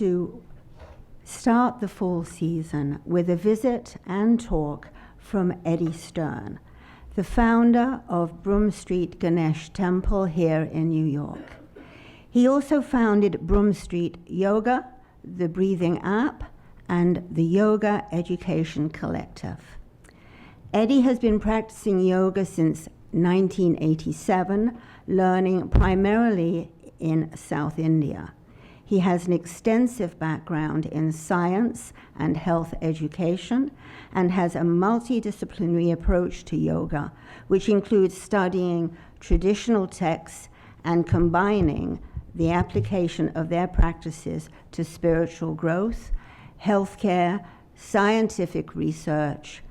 to start the fall season with a visit and talk from Eddie Stern, the founder of Broome Street Ganesh Temple here in New York. He also founded Broome Street Yoga, the Breathing App, and the Yoga Education Collective. Eddie has been practicing yoga since 1987, learning primarily in South India. He has an extensive background in science and health education and has a multidisciplinary approach to yoga, which includes studying traditional texts and combining the application of their practices to spiritual growth, healthcare, scientific research,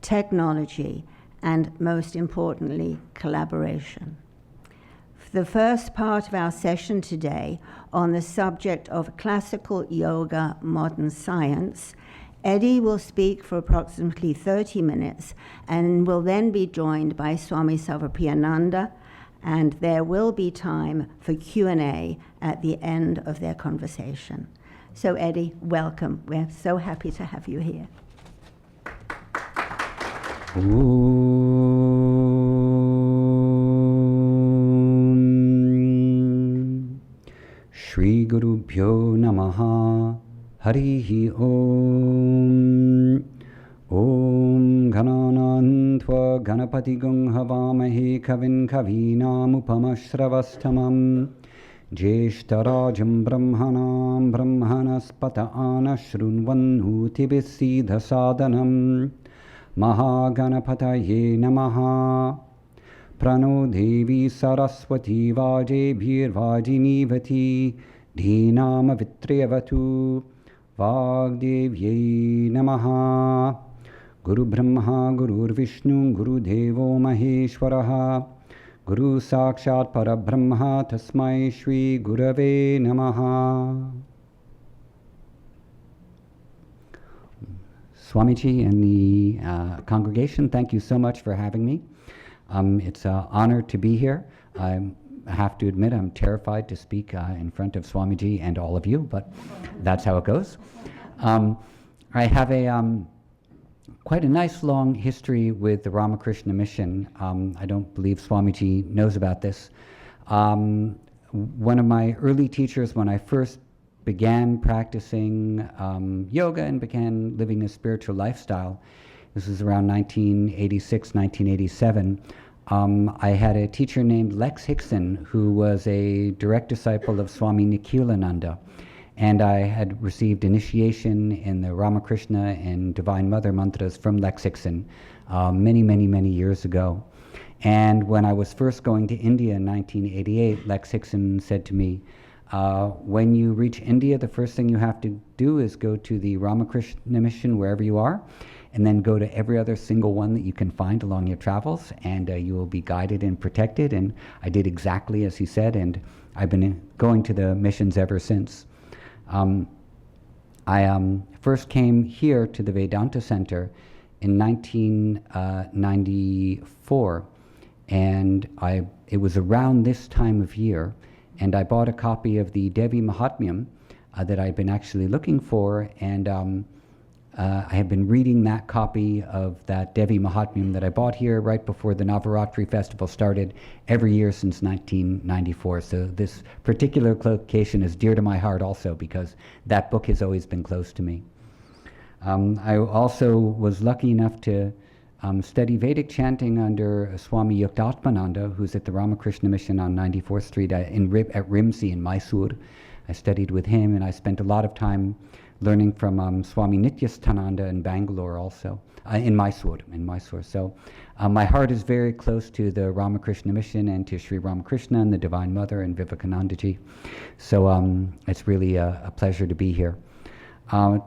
technology, and most importantly, collaboration. For the first part of our session today on the subject of classical yoga, modern science, Eddie will speak for approximately 30 minutes and will then be joined by Swami Sarvapriyananda, and there will be time for Q&A at the end of their conversation. So Eddie, welcome. We're so happy to have you here. Shri Guru Bhyo Namaha Harihi Om Om Gananantva Ganapati Gung Havamahe Kavin Kavinam Upamashravastamam Jeshtarajam Brahmanam Brahmanaspata Anashrunvanhuti Siddha Sadhanam Mahaganapataye Namaha Prano Devi Saraswati Vajebhir Vajinivati Dhinama Vitriyavatu Vagdevye Namaha Guru Brahma Guru Vishnu Guru Devo Maheshwaraha Guru Sakshat Parabrahma Tasmai Shri Gurave Namaha. Swamiji and the congregation, thank you so much for having me. It's an honor to be here. I have to admit I'm terrified to speak in front of Swamiji and all of you, but that's how it goes. I have a quite a nice long history with the Ramakrishna Mission. I don't believe Swamiji knows about this. One of my early teachers, when I first began practicing yoga and began living a spiritual lifestyle, this was around 1986, 1987, I had a teacher named Lex Hickson, who was a direct disciple of Swami Nikhilananda. And I had received initiation in the Ramakrishna and Divine Mother mantras from Lex Hickson many, many, many years ago. And when I was first going to India in 1988, Lex Hickson said to me, when you reach India, the first thing you have to do is go to the Ramakrishna Mission wherever you are, and then go to every other single one that you can find along your travels, and you will be guided and protected. And I did exactly as he said, and I've been going to the missions ever since. I first came here to the Vedanta Center in 1994, and it was around this time of year, and I bought a copy of the Devi Mahatmyam that I'd been actually looking for, and I have been reading that copy of that Devi Mahatmyam that I bought here right before the Navaratri festival started every year since 1994. So this particular location is dear to my heart also because that book has always been close to me. I also was lucky enough to study Vedic chanting under Swami Yuktatmananda, who's at the Ramakrishna Mission on 94th Street at Rimsi in Mysore. I studied with him, and I spent a lot of time learning from Swami Nityastananda in Bangalore also, in Mysore. So my heart is very close to the Ramakrishna Mission and to Sri Ramakrishna and the Divine Mother and Vivekanandaji. So it's really a pleasure to be here.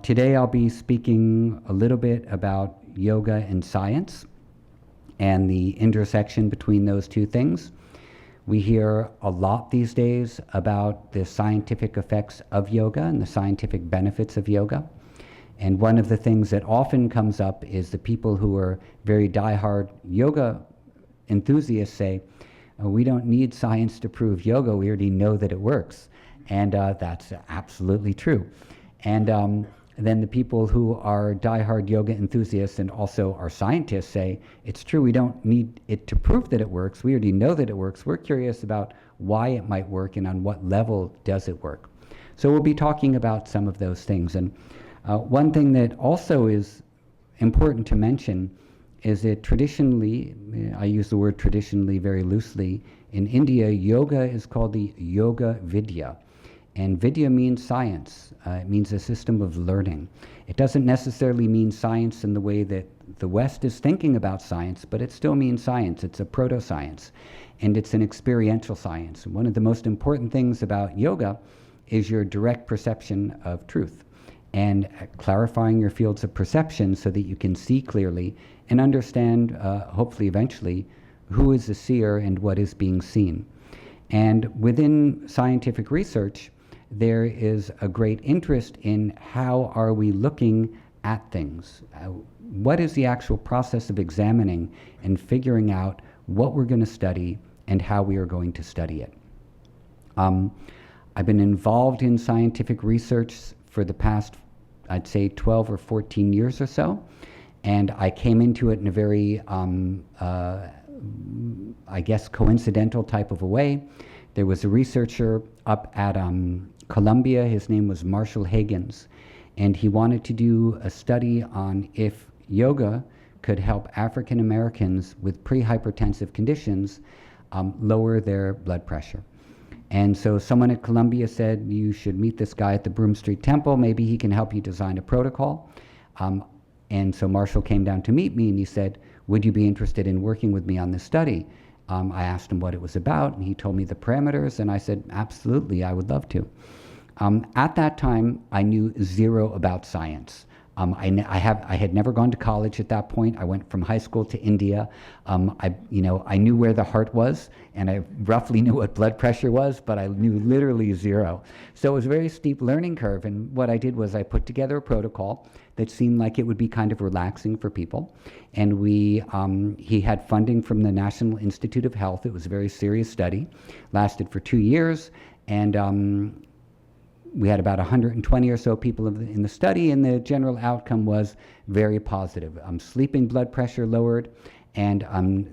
Today I'll be speaking a little bit about yoga and science and the intersection between those two things. We hear a lot these days about the scientific effects of yoga and the scientific benefits of yoga. And one of the things that often comes up is the people who are very diehard yoga enthusiasts say, we don't need science to prove yoga, we already know that it works. And that's absolutely true. And then the people who are diehard yoga enthusiasts and also are scientists say, it's true, we don't need it to prove that it works. We already know that it works. We're curious about why it might work and on what level does it work. So we'll be talking about some of those things. And one thing that also is important to mention is that traditionally, I use the word traditionally very loosely, in India, yoga is called the Yoga Vidya. And Vidya means science. It means a system of learning. It doesn't necessarily mean science in the way that the West is thinking about science, but it still means science. It's a proto-science, and it's an experiential science. One of the most important things about yoga is your direct perception of truth and clarifying your fields of perception so that you can see clearly and understand, hopefully eventually, who is the seer and what is being seen. And within scientific research, there is a great interest in how are we looking at things. What is the actual process of examining and figuring out what we're going to study and how we are going to study it. I've been involved in scientific research for the past, I'd say, 12 or 14 years or so, and I came into it in a very, I guess, coincidental type of a way. There was a researcher up at Columbia, his name was Marshall Higgins, and he wanted to do a study on if yoga could help African Americans with pre-hypertensive conditions lower their blood pressure. And so someone at Columbia said, you should meet this guy at the Broome Street Temple, maybe he can help you design a protocol. And so Marshall came down to meet me and he said, would you be interested in working with me on this study? I asked him what it was about, and he told me the parameters, and I said, absolutely, I would love to. At that time, I knew zero about science. I had never gone to college at that point. I went from high school to India. I knew where the heart was, and I roughly knew what blood pressure was, but I knew literally zero. So it was a very steep learning curve, and what I did was I put together a protocol that seemed like it would be kind of relaxing for people. And he had funding from the National Institute of Health. It was a very serious study, lasted for 2 years, and we had about 120 or so people in the study, and the general outcome was very positive. Sleeping blood pressure lowered, and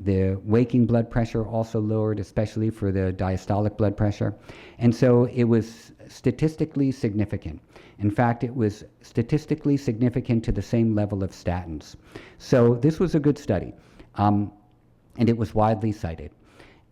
the waking blood pressure also lowered, especially for the diastolic blood pressure. And so it was statistically significant. In fact, it was statistically significant to the same level of statins. So this was a good study, and it was widely cited.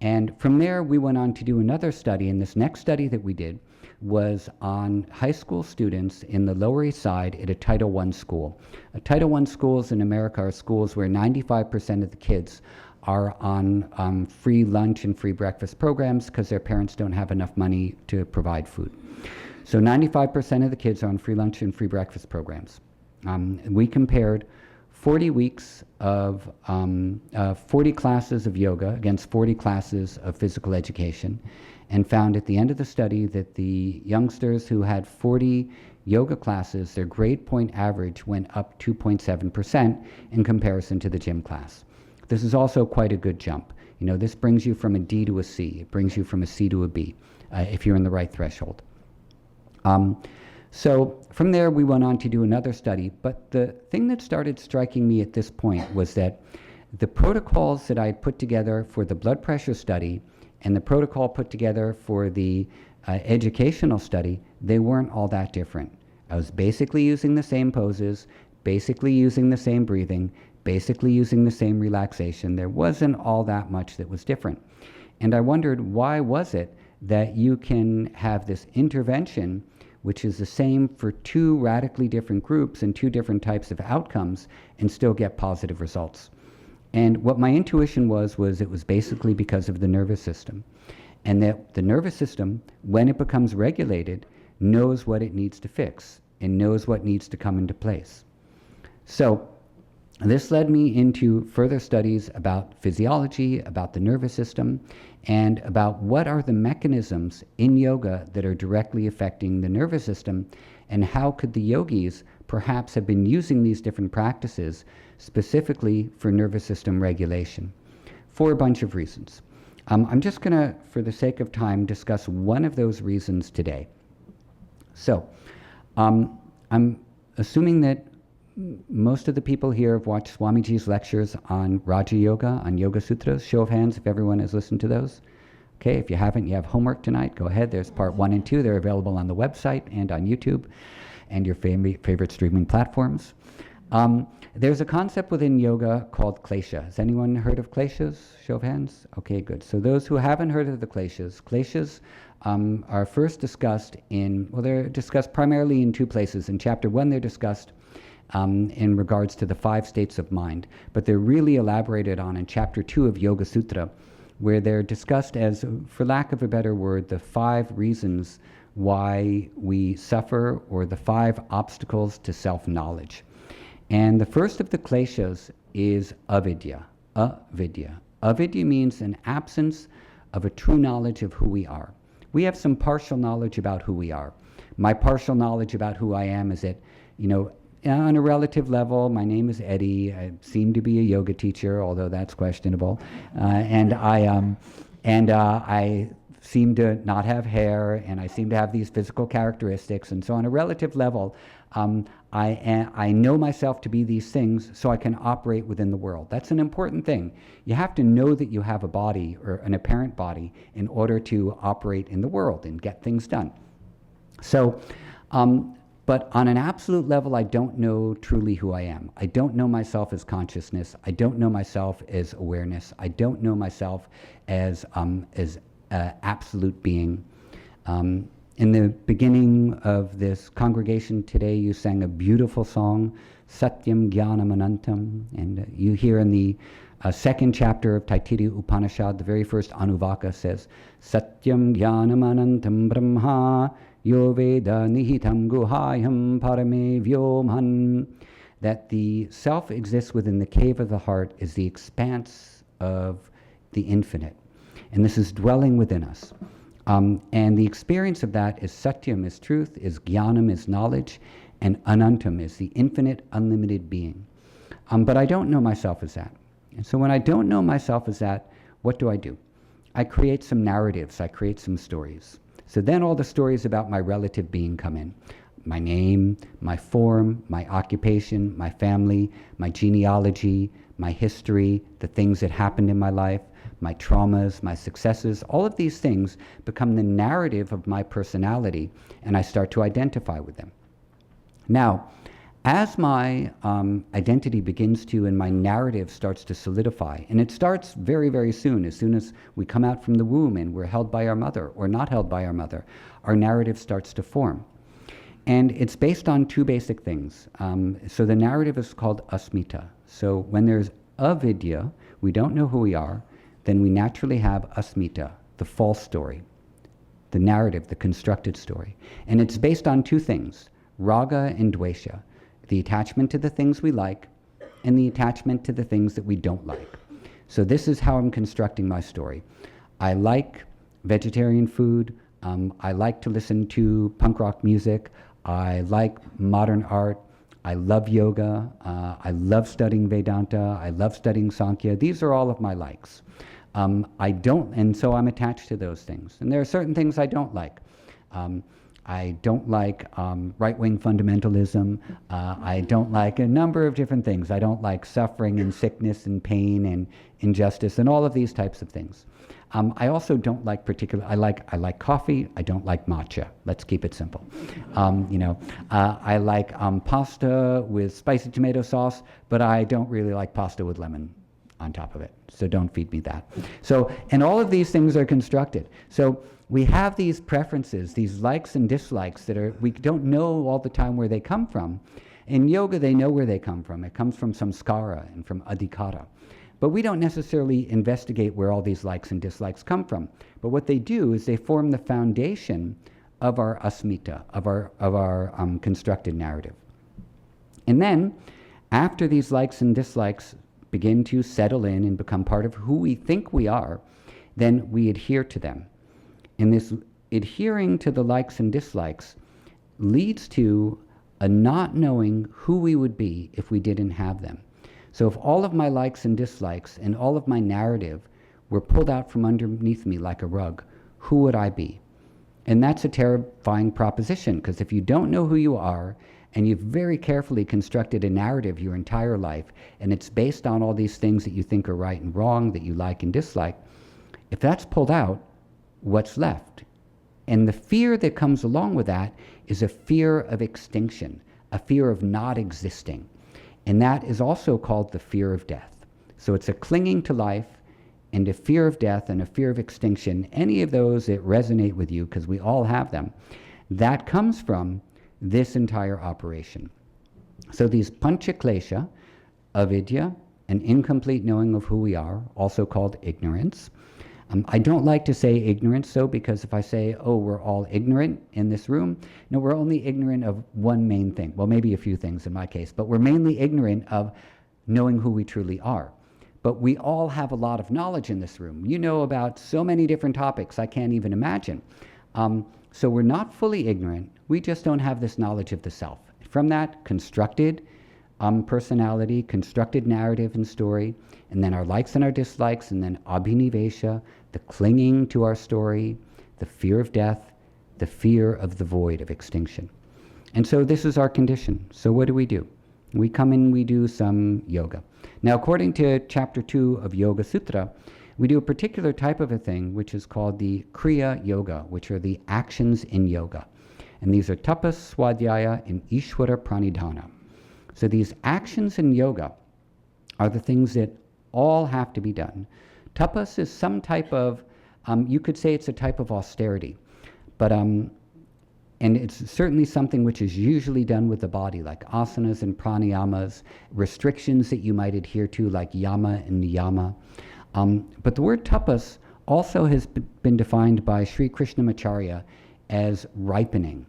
And from there, we went on to do another study, and this next study that we did was on high school students in the Lower East Side at a Title I school. Title I schools in America are schools where 95% of the kids are on free lunch and free breakfast programs because their parents don't have enough money to provide food. So 95% of the kids are on free lunch and free breakfast programs. We compared 40 weeks of 40 classes of yoga against 40 classes of physical education, and found at the end of the study that the youngsters who had 40 yoga classes, their grade point average went up 2.7% in comparison to the gym class. This is also quite a good jump. This brings you from a D to a C. It brings you from a C to a B if you're in the right threshold. So from there, we went on to do another study, but the thing that started striking me at this point was that the protocols that I had put together for the blood pressure study and the protocol put together for the educational study, they weren't all that different. I was basically using the same poses, basically using the same breathing, basically using the same relaxation. There wasn't all that much that was different. And I wondered, why was it that you can have this intervention which is the same for two radically different groups and two different types of outcomes and still get positive results? And what my intuition was it was basically because of the nervous system. And that the nervous system, when it becomes regulated, knows what it needs to fix and knows what needs to come into place. So this led me into further studies about physiology, about the nervous system, and about what are the mechanisms in yoga that are directly affecting the nervous system, and how could the yogis perhaps have been using these different practices specifically for nervous system regulation, for a bunch of reasons. I'm just going to, for the sake of time, discuss one of those reasons today. So, I'm assuming that most of the people here have watched Swamiji's lectures on Raja Yoga, on Yoga Sutras. Show of hands if everyone has listened to those. Okay, if you haven't, you have homework tonight. Go ahead. There's part 1 and 2. They're available on the website and on YouTube and your favorite streaming platforms. There's a concept within yoga called klesha. Has anyone heard of kleshas? Show of hands? Okay, good. So those who haven't heard of the kleshas are first discussed they're discussed primarily in 2 places. In chapter 1, they're discussed in regards to the 5 states of mind, but they're really elaborated on in chapter 2 of Yoga Sutra, where they're discussed as, for lack of a better word, the 5 reasons why we suffer, or the 5 obstacles to self-knowledge. And the first of the kleshas is avidya. Avidya. Avidya means an absence of a true knowledge of who we are. We have some partial knowledge about who we are. My partial knowledge about who I am is that, on a relative level, my name is Eddie. I seem to be a yoga teacher, although that's questionable. And I seem to not have hair, and I seem to have these physical characteristics. And so on a relative level, I know myself to be these things, so I can operate within the world. That's an important thing. You have to know that you have a body, or an apparent body, in order to operate in the world and get things done. So, but on an absolute level, I don't know truly who I am. I don't know myself as consciousness. I don't know myself as awareness. I don't know myself as absolute being. In the beginning of this congregation today, you sang a beautiful song, Satyam Jnanam Anantam, and you hear in the 2nd chapter of Taittiriya Upanishad, the very first Anuvaka says, Satyam Jnanam Anantam Brahma Yo Veda Nihitam Guhayam Parame Vyomhan, that the self exists within the cave of the heart, is the expanse of the infinite. And this is dwelling within us. And the experience of that is Satyam is truth, is Jnanam is knowledge, and Anantam is the infinite, unlimited being. But I don't know myself as that. And so when I don't know myself as that, what do? I create some narratives, I create some stories. So then all the stories about my relative being come in. My name, my form, my occupation, my family, my genealogy, my history, the things that happened in my life, my traumas, my successes, all of these things become the narrative of my personality, and I start to identify with them. Now, as my identity begins to, and my narrative starts to solidify, and it starts very, very soon as we come out from the womb and we're held by our mother or not held by our mother, our narrative starts to form. And it's based on 2 basic things. So the narrative is called asmita. So when there's avidya, we don't know who we are, then we naturally have asmita, the false story, the narrative, the constructed story. And it's based on 2 things, raga and dvesha, the attachment to the things we like and the attachment to the things that we don't like. So this is how I'm constructing my story. I like vegetarian food. I like to listen to punk rock music. I like modern art. I love yoga. I love studying Vedanta. I love studying Sankhya. These are all of my likes. And so I'm attached to those things. And there are certain things I don't like. I don't like right-wing fundamentalism. I don't like a number of different things. I don't like suffering and sickness and pain and injustice and all of these types of things. I also don't like I like coffee. I don't like matcha. Let's keep it simple. I like pasta with spicy tomato sauce, but I don't really like pasta with lemon on top of it. So don't feed me that. So, and all of these things are constructed. So we have these preferences, these likes and dislikes we don't know all the time where they come from. In yoga, they know where they come from. It comes from samskara and from adhikara. But we don't necessarily investigate where all these likes and dislikes come from. But what they do is they form the foundation of our asmita, of our constructed narrative. And then, after these likes and dislikes begin to settle in and become part of who we think we are, then we adhere to them. And this adhering to the likes and dislikes leads to a not knowing who we would be if we didn't have them. So if all of my likes and dislikes and all of my narrative were pulled out from underneath me like a rug, who would I be? And that's a terrifying proposition, because if you don't know who you are, and you've very carefully constructed a narrative your entire life, and it's based on all these things that you think are right and wrong, that you like and dislike, if that's pulled out, what's left? And the fear that comes along with that is a fear of extinction, a fear of not existing. And that is also called the fear of death. So it's a clinging to life and a fear of death and a fear of extinction, any of those that resonate with you, because we all have them, that comes from this entire operation. So these panchaklesha, avidya, an incomplete knowing of who we are, also called ignorance. I don't like to say ignorance, though, because if I say, oh, we're all ignorant in this room, no, we're only ignorant of one main thing. Well, maybe a few things in my case, but we're mainly ignorant of knowing who we truly are. But we all have a lot of knowledge in this room. You know about so many different topics I can't even imagine. So we're not fully ignorant. We just don't have this knowledge of the self. From that, constructed personality, constructed narrative and story, and then our likes and our dislikes, and then abhinivesha, the clinging to our story, the fear of death, the fear of the void of extinction. And so this is our condition. So what do? We come in, we do some yoga. Now, according to chapter 2 of Yoga Sutra, we do a particular type of a thing which is called the Kriya Yoga, which are the actions in yoga. And these are tapas, swadhyaya, and ishvara pranidhana. So these actions in yoga are the things that all have to be done. Tapas is some type of, you could say it's a type of austerity, but and it's certainly something which is usually done with the body, like asanas and pranayamas, restrictions that you might adhere to, like yama and niyama. But the word tapas also has been defined by Sri Krishnamacharya as ripening.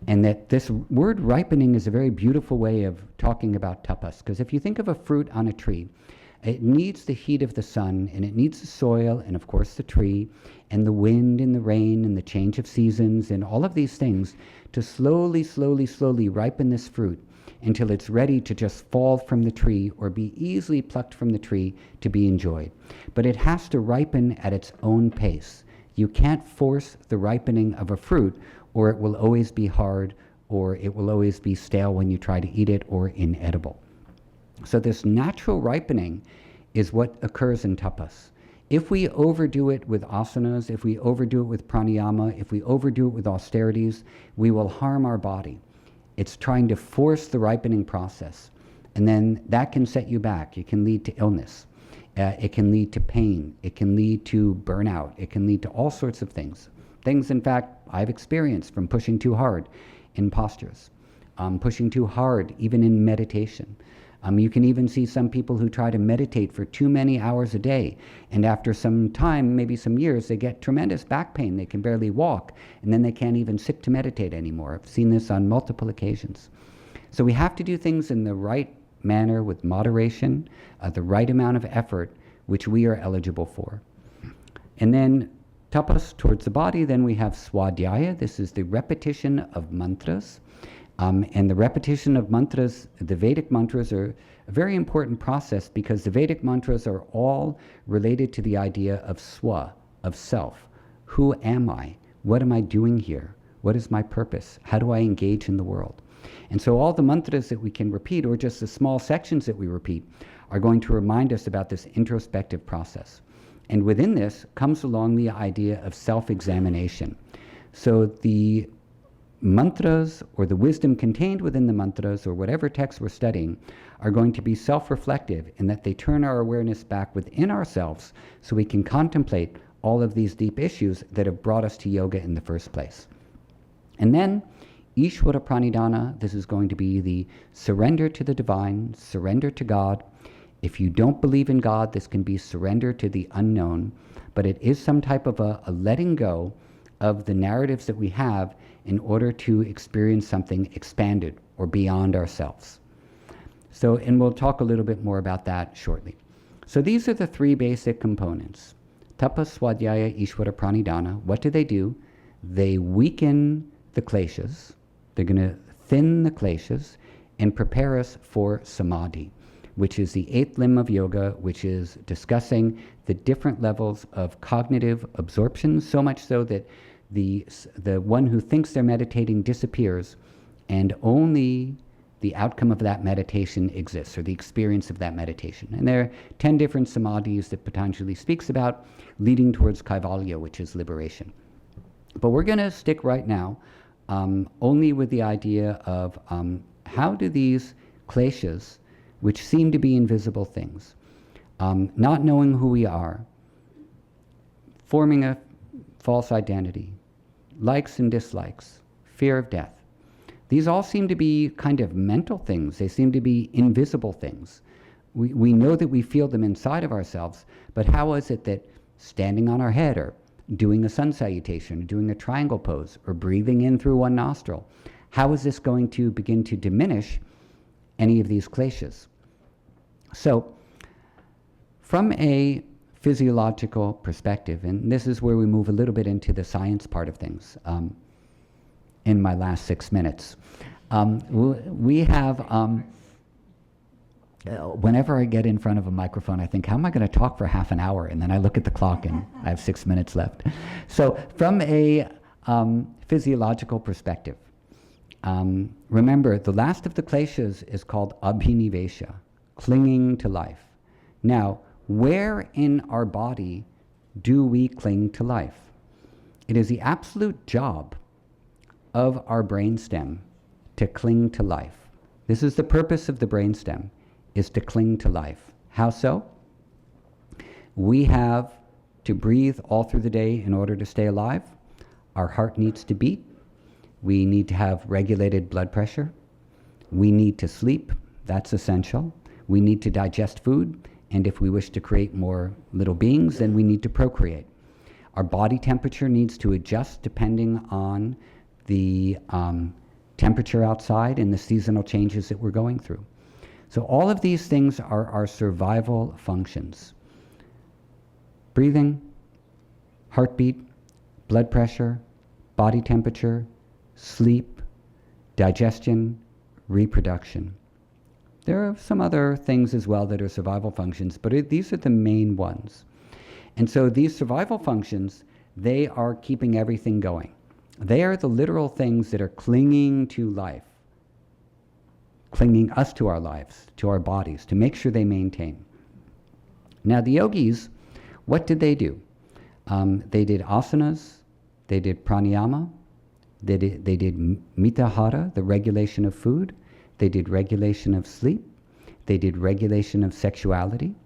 And that this word ripening is a very beautiful way of talking about tapas. Because if you think of a fruit on a tree, it needs the heat of the sun, and it needs the soil, and of course the tree, and the wind and the rain and the change of seasons and all of these things to slowly, slowly, slowly ripen this fruit until it's ready to just fall from the tree or be easily plucked from the tree to be enjoyed. But it has to ripen at its own pace. You can't force the ripening of a fruit, or it will always be hard, or it will always be stale when you try to eat it, or inedible. So this natural ripening is what occurs in tapas. If we overdo it with asanas, if we overdo it with pranayama, if we overdo it with austerities, we will harm our body. It's trying to force the ripening process. And then that can set you back. It can lead to illness. It can lead to pain. It can lead to burnout. It can lead to all sorts of things. Things, in fact, I've experienced from pushing too hard in postures, pushing too hard even in meditation. You can even see some people who try to meditate for too many hours a day, and after some time, maybe some years, they get tremendous back pain. They can barely walk, and then they can't even sit to meditate anymore. I've seen this on multiple occasions. So we have to do things in the right manner, with moderation, the right amount of effort, which we are eligible for. And then tapas towards the body, then we have swadhyaya. This is the repetition of mantras. And the repetition of mantras, the Vedic mantras, are a very important process, because the Vedic mantras are all related to the idea of swa, of self. Who am I? What am I doing here? What is my purpose? How do I engage in the world? And so all the mantras that we can repeat, or just the small sections that we repeat, are going to remind us about this introspective process. And within this comes along the idea of self-examination. So the mantras, or the wisdom contained within the mantras, or whatever text we're studying, are going to be self-reflective, in that they turn our awareness back within ourselves so we can contemplate all of these deep issues that have brought us to yoga in the first place. And then Ishvara Pranidhana, this is going to be the surrender to the divine, surrender to God. If you don't believe in God, this can be surrender to the unknown, but it is some type of a letting go of the narratives that we have in order to experience something expanded or beyond ourselves. So, and we'll talk a little bit more about that shortly. So these are the three basic components. Tapas, swadhyaya, ishvara, pranidhana. What do? They weaken the kleshas. They're going to thin the kleshas and prepare us for samadhi, which is the eighth limb of yoga, which is discussing the different levels of cognitive absorption, so much so that the one who thinks they're meditating disappears, and only the outcome of that meditation exists, or the experience of that meditation. And there are 10 different samadhis that Patanjali speaks about, leading towards kaivalya, which is liberation. But we're going to stick right now only with the idea of how do these kleshas, which seem to be invisible things, not knowing who we are, forming a false identity, likes and dislikes, fear of death. These all seem to be kind of mental things. They seem to be invisible things. We know that we feel them inside of ourselves, but how is it that standing on our head, or doing a sun salutation, or doing a triangle pose, or breathing in through one nostril, how is this going to begin to diminish any of these kleshas? So, from a physiological perspective, and this is where we move a little bit into the science part of things in my last 6 minutes. We have, whenever I get in front of a microphone, I think, how am I going to talk for half an hour? And then I look at the clock and I have 6 minutes left. So from a physiological perspective, remember, the last of the kleshas is called abhinivesha, clinging to life. Now, where in our body do we cling to life? It is the absolute job of our brainstem to cling to life. This is the purpose of the brainstem, is to cling to life. How so? We have to breathe all through the day in order to stay alive. Our heart needs to beat. We need to have regulated blood pressure. We need to sleep. That's essential. We need to digest food. And if we wish to create more little beings, then we need to procreate. Our body temperature needs to adjust depending on the temperature outside and the seasonal changes that we're going through. So all of these things are our survival functions. Breathing, heartbeat, blood pressure, body temperature, sleep, digestion, reproduction. There are some other things as well that are survival functions, but these are the main ones. And so these survival functions, they are keeping everything going. They are the literal things that are clinging to life, clinging us to our lives, to our bodies, to make sure they maintain. Now the yogis, what did they do? They did asanas, they did pranayama, they did mitahara, the regulation of food, they did regulation of sleep, they did regulation of sexuality,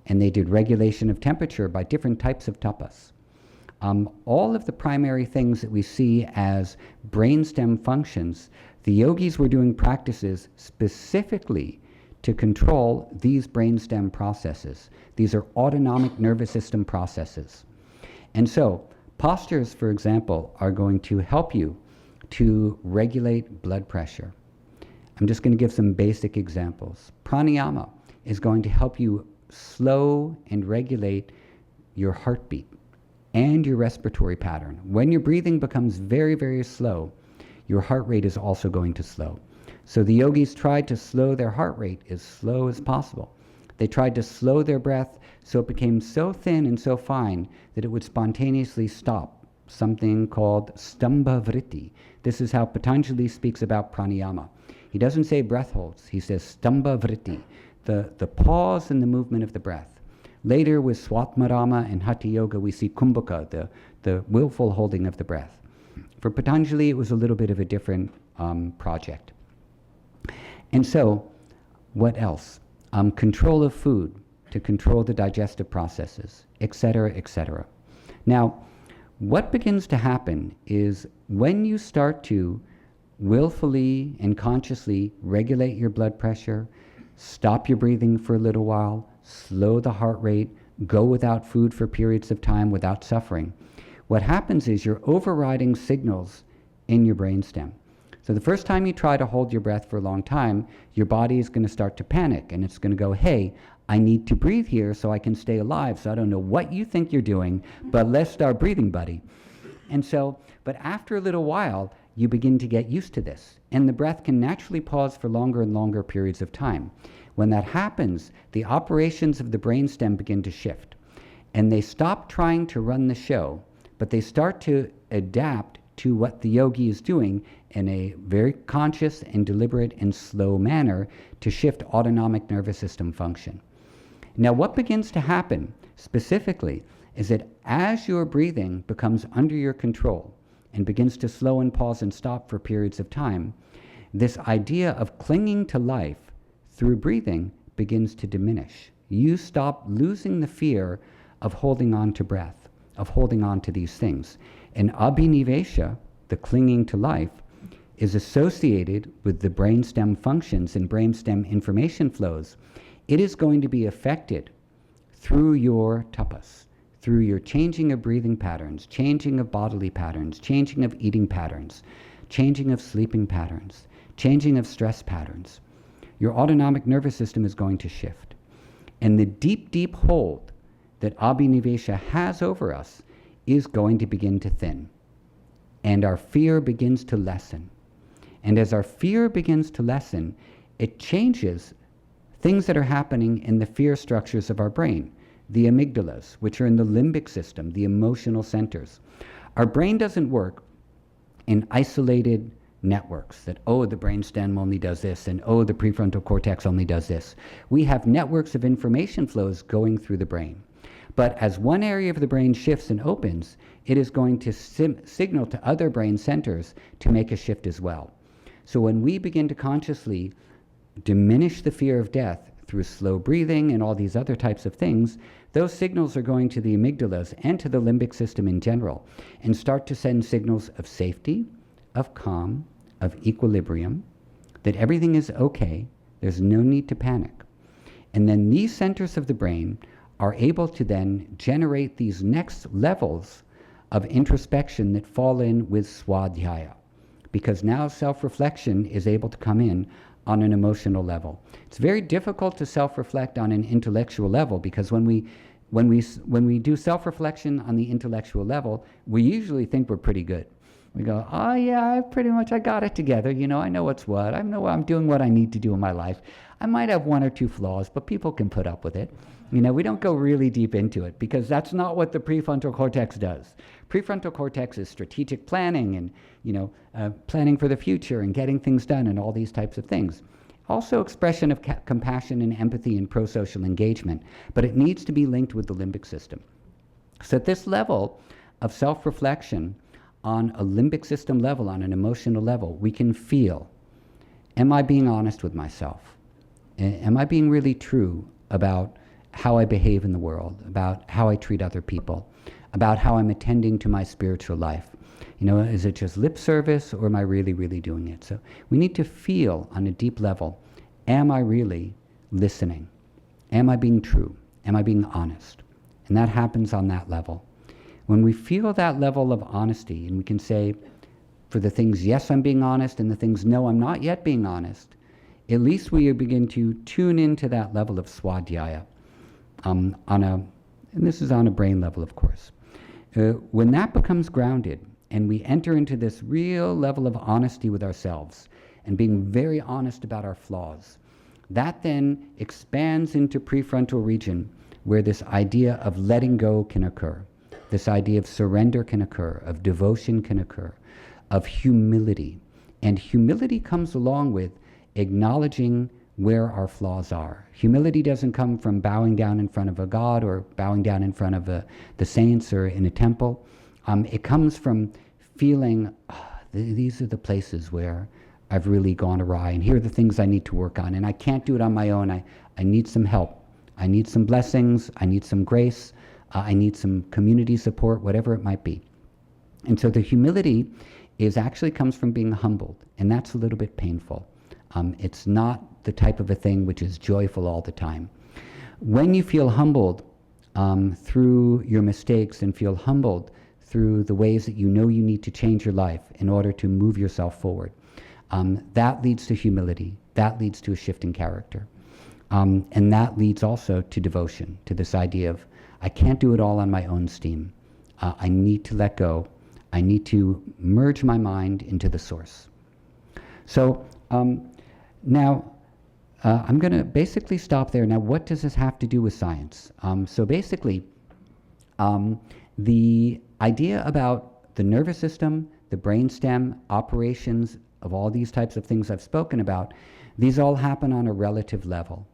and they did regulation of temperature by different types of tapas. All of the primary things that we see as brainstem functions, the yogis were doing practices specifically to control these brainstem processes. These are autonomic nervous system processes. And so, postures, for example, are going to help you to regulate blood pressure. I'm just going to give some basic examples. Pranayama is going to help you slow and regulate your heartbeat and your respiratory pattern. When your breathing becomes very, very slow, your heart rate is also going to slow. So the yogis tried to slow their heart rate as slow as possible. They tried to slow their breath so it became so thin and so fine that it would spontaneously stop, something called stamba vritti. This is how Patanjali speaks about pranayama. He doesn't say breath holds, he says stamba vritti, the pause in the movement of the breath. Later with Swatmarama and Hatha Yoga we see kumbhaka, the willful holding of the breath. For Patanjali it was a little bit of a different project. And so, what else? Control of food to control the digestive processes, etc., etc. Now, what begins to happen is when you start to willfully and consciously regulate your blood pressure, stop your breathing for a little while, slow the heart rate, go without food for periods of time without suffering, what happens is you're overriding signals in your brainstem. So the first time you try to hold your breath for a long time, your body is going to start to panic and it's going to go, hey, I need to breathe here so I can stay alive. So I don't know what you think you're doing, but let's start breathing, buddy. And so, but after a little while, you begin to get used to this. And the breath can naturally pause for longer and longer periods of time. When that happens, the operations of the brainstem begin to shift. And they stop trying to run the show, but they start to adapt to what the yogi is doing in a very conscious and deliberate and slow manner to shift autonomic nervous system function. Now, what begins to happen specifically is that as your breathing becomes under your control and begins to slow and pause and stop for periods of time, this idea of clinging to life through breathing begins to diminish. You stop losing the fear of holding on to breath, of holding on to these things. And abhinivesha, the clinging to life, is associated with the brainstem functions and brainstem information flows. It is going to be affected through your tapas, through your changing of breathing patterns, changing of bodily patterns, changing of eating patterns, changing of sleeping patterns, changing of stress patterns. Your autonomic nervous system is going to shift. And the deep, deep hold that abhinivesha has over us is going to begin to thin. And our fear begins to lessen. And as our fear begins to lessen, it changes things that are happening in the fear structures of our brain, the amygdalas, which are in the limbic system, the emotional centers. Our brain doesn't work in isolated networks that, oh, the brainstem only does this, and oh, the prefrontal cortex only does this. We have networks of information flows going through the brain. But as one area of the brain shifts and opens, it is going to signal to other brain centers to make a shift as well. So when we begin to consciously diminish the fear of death through slow breathing and all these other types of things, those signals are going to the amygdalas and to the limbic system in general and start to send signals of safety, of calm, of equilibrium, that everything is okay, there's no need to panic. And then these centers of the brain are able to then generate these next levels of introspection that fall in with swadhyaya, because now self-reflection is able to come in on an emotional level. It's very difficult to self-reflect on an intellectual level, because when we do self-reflection on the intellectual level, we usually think we're pretty good. We go, oh yeah, I got it together. You know, I know what's what. I know I'm doing what I need to do in my life. I might have one or two flaws, but people can put up with it. You know, we don't go really deep into it, because that's not what the prefrontal cortex does. Prefrontal cortex is strategic planning and, you know, planning for the future and getting things done and all these types of things. Also expression of compassion and empathy and pro-social engagement, but it needs to be linked with the limbic system. So at this level of self-reflection, on a limbic system level, on an emotional level, we can feel, am I being honest with myself? Am I being really true about how I behave in the world, about how I treat other people, about how I'm attending to my spiritual life? You know, is it just lip service, or am I really, really doing it? So we need to feel on a deep level, am I really listening? Am I being true? Am I being honest? And that happens on that level. When we feel that level of honesty, and we can say, for the things, yes, I'm being honest, and the things, no, I'm not yet being honest, at least we begin to tune into that level of swadhyaya, and this is on a brain level, of course. When that becomes grounded, and we enter into this real level of honesty with ourselves, and being very honest about our flaws, that then expands into prefrontal region, where this idea of letting go can occur. This idea of surrender can occur, of devotion can occur, of humility. And humility comes along with acknowledging where our flaws are. Humility doesn't come from bowing down in front of a god or bowing down in front of the saints or in a temple. It comes from feeling, these are the places where I've really gone awry, and here are the things I need to work on, and I can't do it on my own. I need some help. I need some blessings. I need some grace. I need some community support, whatever it might be. And so the humility actually comes from being humbled, and that's a little bit painful. It's not the type of a thing which is joyful all the time. When you feel humbled through your mistakes, and feel humbled through the ways that you know you need to change your life in order to move yourself forward, that leads to humility. That leads to a shift in character. And that leads also to devotion, to this idea of, I can't do it all on my own steam. I need to let go. I need to merge my mind into the source. So now I'm going to basically stop there. Now, what does this have to do with science? So basically, the idea about the nervous system, the brainstem, operations of all these types of things I've spoken about, these all happen on a relative level.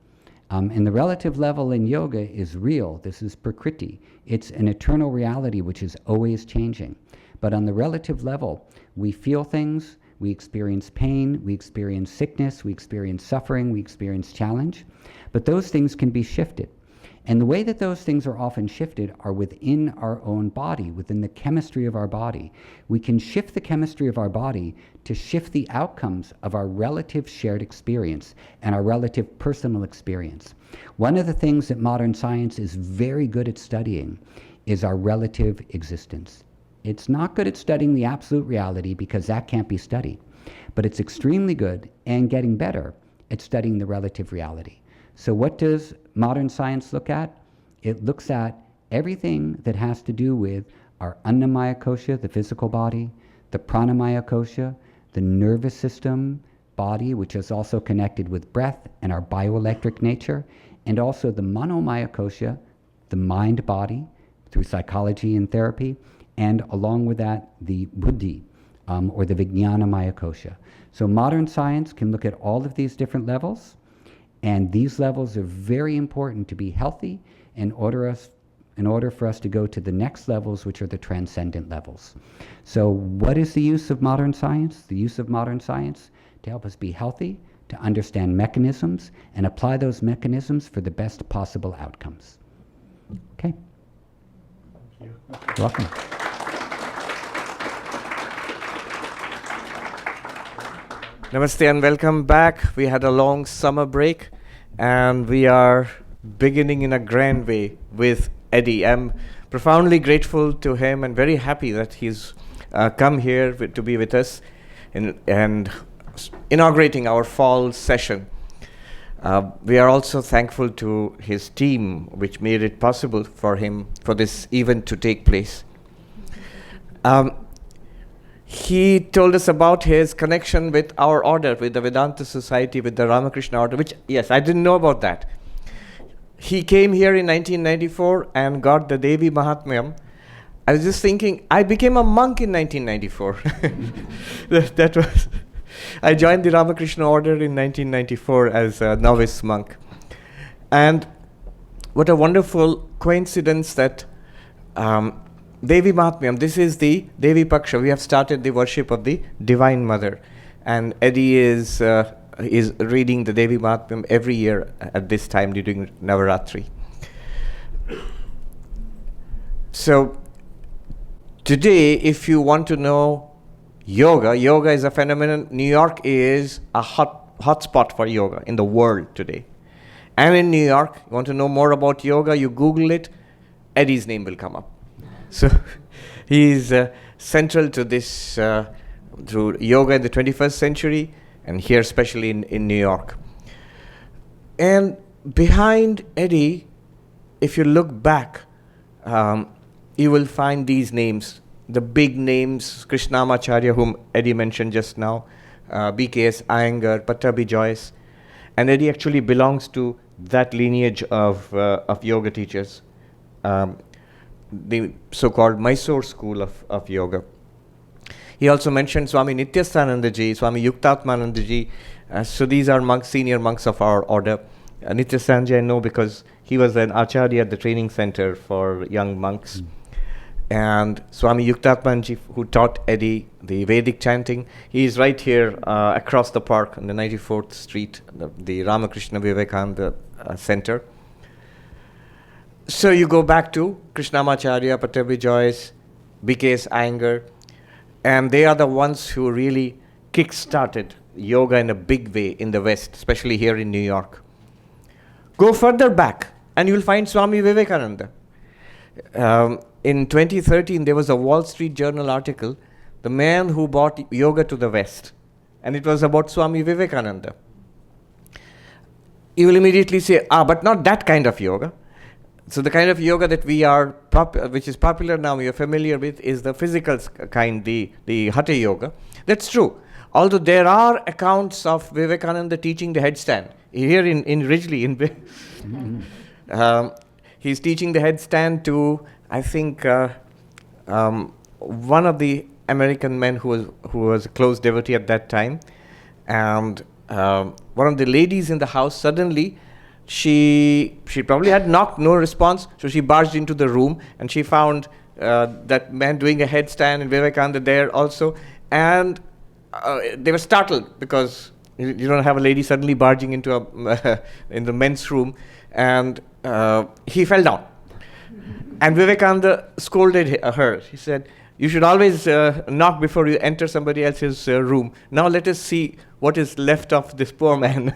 And the relative level in yoga is real. This is prakriti. It's an eternal reality which is always changing. But on the relative level, we feel things, we experience pain, we experience sickness, we experience suffering, we experience challenge. But those things can be shifted. And the way that those things are often shifted are within our own body, within the chemistry of our body. We can shift the chemistry of our body to shift the outcomes of our relative shared experience and our relative personal experience. One of the things that modern science is very good at studying is our relative existence. It's not good at studying the absolute reality because that can't be studied, but it's extremely good and getting better at studying the relative reality. So what does modern science look at? It looks at everything that has to do with our Annamaya Kosha, the physical body, the Pranamaya Kosha, the nervous system body, which is also connected with breath and our bioelectric nature, and also the Manomaya Kosha, the mind body, through psychology and therapy, and along with that, the Buddhi, or the Vijnanamaya Kosha. So modern science can look at all of these different levels, and these levels are very important to be healthy in order for us to go to the next levels, which are the transcendent levels. So what is the use of modern science? The use of modern science to help us be healthy, to understand mechanisms, and apply those mechanisms for the best possible outcomes. Okay. Thank you. You're welcome. Namaste and welcome back. We had a long summer break and we are beginning in a grand way with Eddie. I'm profoundly grateful to him and very happy that he's come here to be with us and inaugurating our fall session. We are also thankful to his team which made it possible for him for this event to take place. He told us about his connection with our order, with the Vedanta Society, with the Ramakrishna order, which, yes, I didn't know about that. He came here in 1994 and got the Devi Mahatmyam. I was just thinking, I became a monk in 1994. that was, I joined the Ramakrishna order in 1994 as a novice monk. And what a wonderful coincidence that Devi Mahatmyam, this is the Devi Paksha. We have started the worship of the Divine Mother. And Eddie is reading the Devi Mahatmyam every year at this time during Navaratri. So today, if you want to know yoga is a phenomenon. New York is a hot spot for yoga in the world today. And in New York, you want to know more about yoga, you Google it, Eddie's name will come up. So he is central to this, through yoga in the 21st century, and here especially in New York. And behind Eddie, if you look back, you will find these names, the big names, Krishnamacharya, whom Eddie mentioned just now, BKS Iyengar, Pattabhi Joyce, and Eddie actually belongs to that lineage of yoga teachers. The so-called Mysore school of yoga. He also mentioned Swami Nityastanandaji, Swami Yuktatmanandaji. So these are monks, senior monks of our order. Nityastanandaji I know because he was an acharya at the training center for young monks. And Swami Yuktatmanandaji, who taught Eddie the Vedic chanting, he is right here across the park on the 94th Street, the Ramakrishna Vivekananda Center. So you go back to Krishnamacharya, Pattabhi Joyce, BKS Iyengar, and they are the ones who really kick-started yoga in a big way in the West, especially here in New York. Go further back, and you'll find Swami Vivekananda. In 2013, there was a Wall Street Journal article, The Man Who Brought Yoga to the West, and it was about Swami Vivekananda. You will immediately say, but not that kind of yoga. So the kind of yoga that we are, which is popular now, we are familiar with, is the physical kind, the Hatha yoga. That's true. Although there are accounts of Vivekananda teaching the headstand. Here in Ridgely, he's teaching the headstand to, I think, one of the American men who was a close devotee at that time. And one of the ladies in the house, suddenly, she probably had knocked, no response, so she barged into the room and she found that man doing a headstand and Vivekananda there also. And they were startled because you don't have a lady suddenly barging into in the men's room, and he fell down. And Vivekananda scolded her. He said, "You should always knock before you enter somebody else's room. Now let us see what is left of this poor man."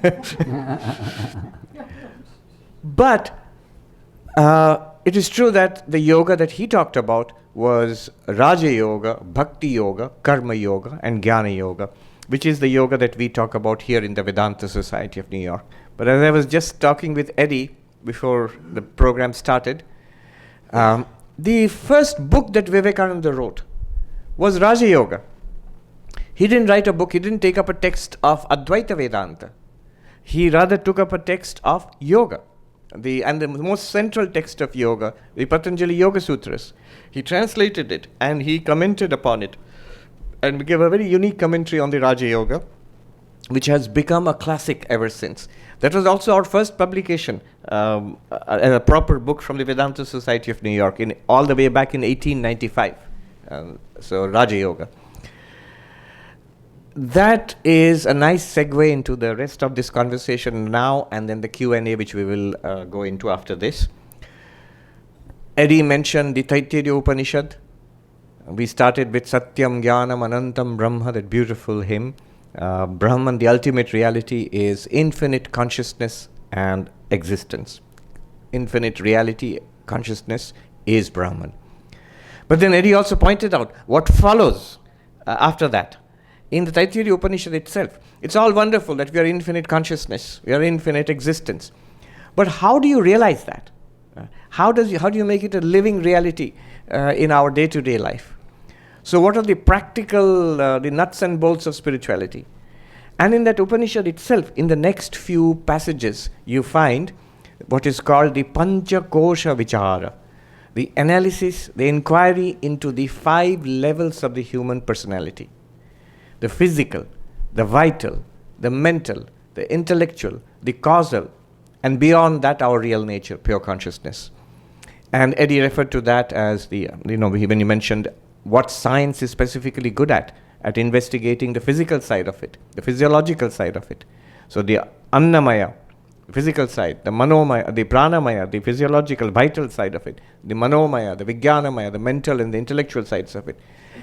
But it is true that the yoga that he talked about was Raja Yoga, Bhakti Yoga, Karma Yoga, and Jnana Yoga, which is the yoga that we talk about here in the Vedanta Society of New York. But as I was just talking with Eddie before the program started, the first book that Vivekananda wrote was Raja Yoga. He didn't write a book, he didn't take up a text of Advaita Vedanta. He rather took up a text of yoga. The most central text of yoga, the Patanjali Yoga Sutras. He translated it and he commented upon it and gave a very unique commentary on the Raja Yoga, which has become a classic ever since. That was also our first publication, a proper book from the Vedanta Society of New York, all the way back in 1895. So Raja Yoga. That is a nice segue into the rest of this conversation now, and then the Q&A, which we will go into after this. Eddie mentioned the Taittiriya Upanishad. We started with Satyam Jnanam Anantam Brahma, that beautiful hymn. Brahman, the ultimate reality, is infinite consciousness and existence. Infinite reality, consciousness is Brahman. But then Eddie also pointed out what follows after that. In the Taittiriya Upanishad itself, it's all wonderful that we are infinite consciousness, we are infinite existence. But how do you realize that? How do you make it a living reality in our day-to-day life? So what are the practical, the nuts and bolts of spirituality? And in that Upanishad itself, in the next few passages, you find what is called the Pancha Kosha Vichara, the analysis, the inquiry into the 5 levels of the human personality. The physical, the vital, the mental, the intellectual, the causal, and beyond that our real nature, pure consciousness. And Eddie referred to that as when he mentioned what science is specifically good at investigating the physical side of it, the physiological side of it. So the Annamaya, the physical side, the Manomaya, the Pranamaya, the physiological, vital side of it, the Manomaya, the Vijnanamaya, the mental and the intellectual sides of it.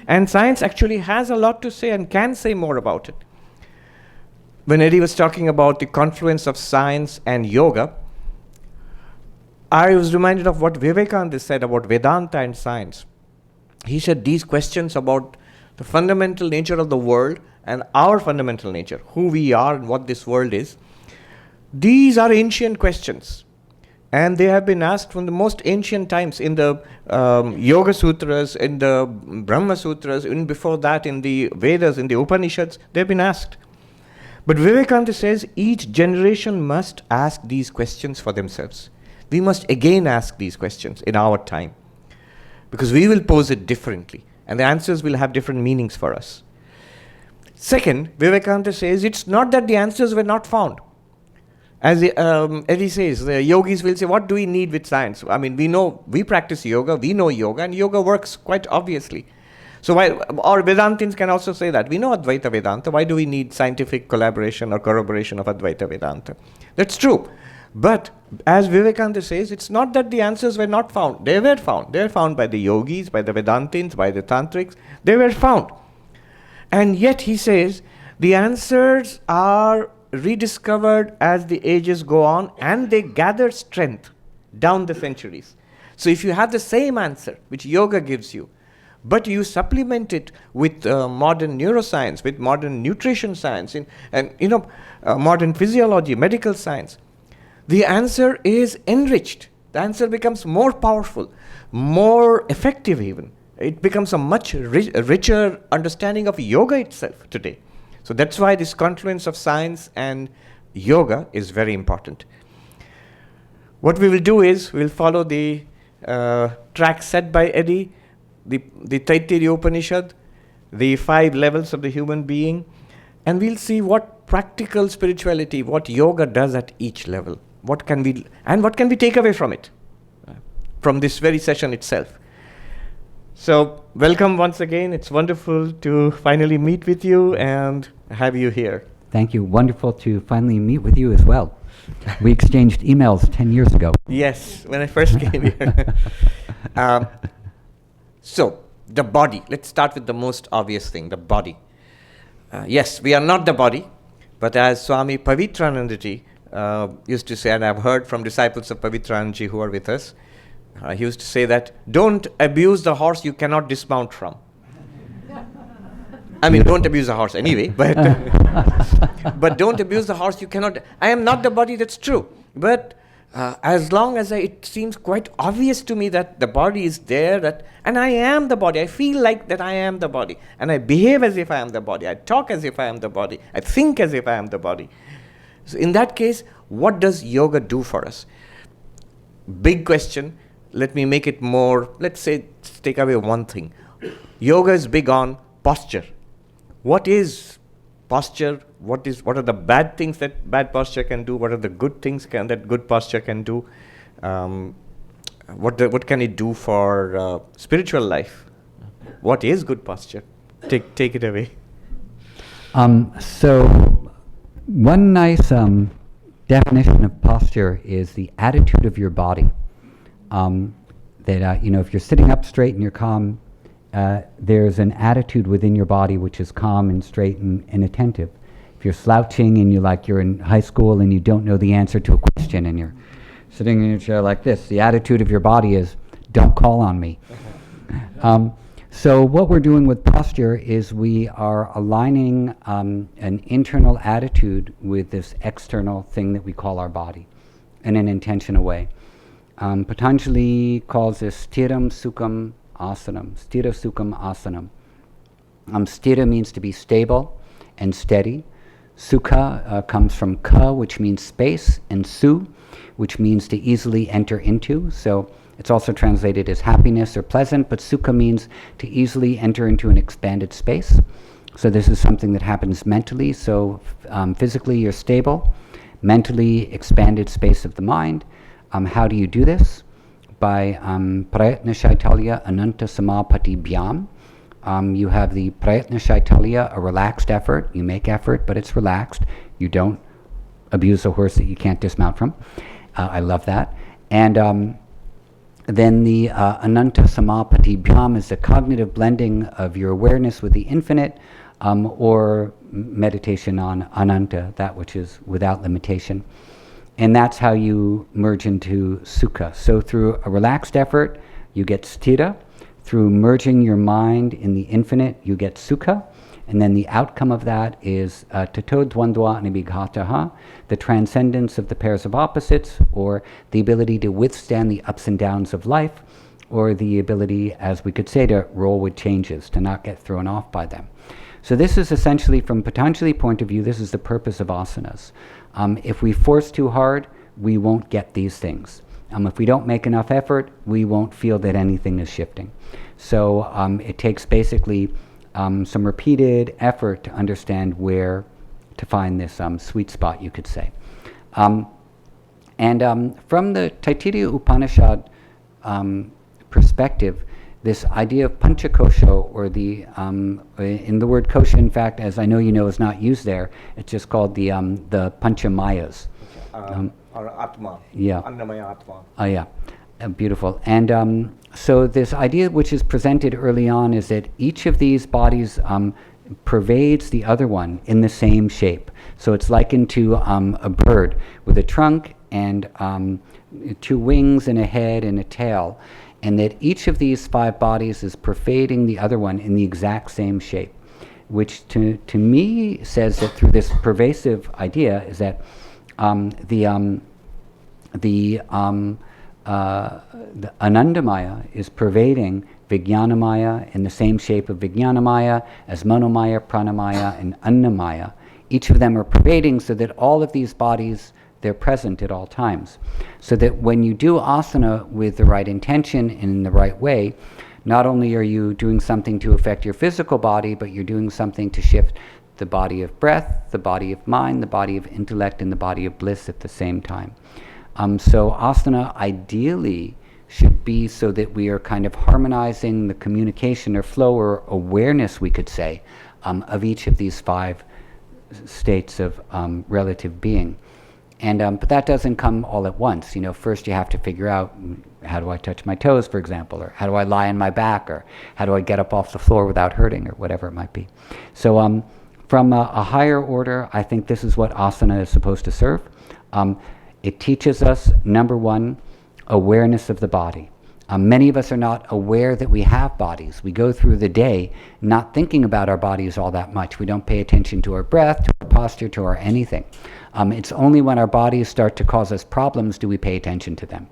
And science actually has a lot to say and can say more about it. When Eddie was talking about the confluence of science and yoga, I was reminded of what Vivekananda said about Vedanta and science. He said these questions about the fundamental nature of the world and our fundamental nature, who we are and what this world is, these are ancient questions. And they have been asked from the most ancient times in the Yoga Sutras, in the Brahma Sutras, even before that in the Vedas, in the Upanishads, they've been asked. But Vivekananda says each generation must ask these questions for themselves. We must again ask these questions in our time, because we will pose it differently, and the answers will have different meanings for us. Second, Vivekananda says it's not that the answers were not found. As Eddie says, the yogis will say, what do we need with science? I mean, we practice yoga, we know yoga, and yoga works quite obviously. So or Vedantins can also say that. We know Advaita Vedanta, why do we need scientific collaboration or corroboration of Advaita Vedanta? That's true. But as Vivekananda says, it's not that the answers were not found. They were found. They were found by the yogis, by the Vedantins, by the Tantrics. They were found. And yet, he says, the answers are rediscovered as the ages go on, and they gather strength down the centuries. So if you have the same answer, which yoga gives you, but you supplement it with modern neuroscience, with modern nutrition science, modern physiology, medical science, the answer is enriched The answer becomes more powerful, more effective even. It becomes a much richer understanding of yoga itself today. So that's why this confluence of science and yoga is very important. What we will do is we'll follow the track set by Eddie, the Taittiriya Upanishad, the 5 levels of the human being, and we'll see what practical spirituality, what yoga does at each level. What can we take away from it, from this very session itself. So welcome once again. It's wonderful to finally meet with you and have you here. Thank you. Wonderful to finally meet with you as well. We exchanged emails 10 years ago. Yes, when I first came here. So, the body. Let's start with the most obvious thing, the body. Yes, we are not the body, but as Swami Pavitranandaji used to say, and I've heard from disciples of Pavitranandaji who are with us, he used to say that, don't abuse the horse you cannot dismount from. I mean, don't abuse the horse anyway, but but don't abuse the horse you cannot. I am not the body, that's true. But as long as it seems quite obvious to me that the body is there, and I am the body, I feel like that I am the body, and I behave as if I am the body, I talk as if I am the body, I think as if I am the body. So in that case, what does yoga do for us? Big question. Let me make it more, let's say, take away one thing. Yoga is big on posture. What is posture? What are the bad things that bad posture can do? What are the good things that good posture can do? What can it do for spiritual life? What is good posture? Take it away. So one nice definition of posture is the attitude of your body. If you're sitting up straight and you're calm, there's an attitude within your body which is calm and straight and attentive. If you're slouching and you're in high school and you don't know the answer to a question and you're sitting in your chair like this, the attitude of your body is, don't call on me. So what we're doing with posture is we are aligning an internal attitude with this external thing that we call our body in an intentional way. Patanjali calls this stiram sukham asanam. Stira sukham asanam. Stira means to be stable and steady. Sukha comes from ka, which means space, and su, which means to easily enter into. So it's also translated as happiness or pleasant, but sukha means to easily enter into an expanded space. So this is something that happens mentally. So physically you're stable, mentally expanded space of the mind. How do you do this? By prayatna shaitalya ananta samapati bhyam. You have the prayatna shaitalya, a relaxed effort. You make effort, but it's relaxed. You don't abuse a horse that you can't dismount from. I love that. And then the ananta samapati bhyam is the cognitive blending of your awareness with the infinite, or meditation on ananta, that which is without limitation. And that's how you merge into sukha. So through a relaxed effort, you get sthira. Through merging your mind in the infinite, you get sukha. And then the outcome of that is tato dvandva nibighataha, the transcendence of the pairs of opposites, or the ability to withstand the ups and downs of life, or the ability, as we could say, to roll with changes, to not get thrown off by them. So this is essentially, from Patanjali point of view, this is the purpose of asanas. If we force too hard, we won't get these things. If we don't make enough effort, we won't feel that anything is shifting. So it takes basically some repeated effort to understand where to find this sweet spot, you could say. And from the Taittiriya Upanishad perspective, this idea of panchakosha, or the in the word kosha, in fact, as I know you know, is not used there. It's just called the panchamayas. Or atma. Yeah. Annamaya atma. Oh yeah, beautiful. And so this idea which is presented early on is that each of these bodies pervades the other one in the same shape. So it's likened to a bird with a trunk and 2 wings and a head and a tail, and that each of these 5 bodies is pervading the other one in the exact same shape, which to me says that through this pervasive idea is that the the Anandamaya is pervading Vijnanamaya in the same shape of Vijnanamaya as Manomaya, Pranamaya, and Annamaya. Each of them are pervading so that all of these bodies, they're present at all times. So that when you do asana with the right intention and in the right way, not only are you doing something to affect your physical body, but you're doing something to shift the body of breath, the body of mind, the body of intellect, and the body of bliss at the same time. So asana ideally should be so that we are kind of harmonizing the communication or flow or awareness, we could say, of each of these 5 states of relative being. And but that doesn't come all at once. First you have to figure out, how do I touch my toes, for example, or how do I lie on my back, or how do I get up off the floor without hurting, or whatever it might be. So from a higher order, I think this is what asana is supposed to serve. It teaches us, number one, awareness of the body. Many of us are not aware that we have bodies. We go through the day not thinking about our bodies all that much. We don't pay attention to our breath, to our posture, to our anything. It's only when our bodies start to cause us problems do we pay attention to them.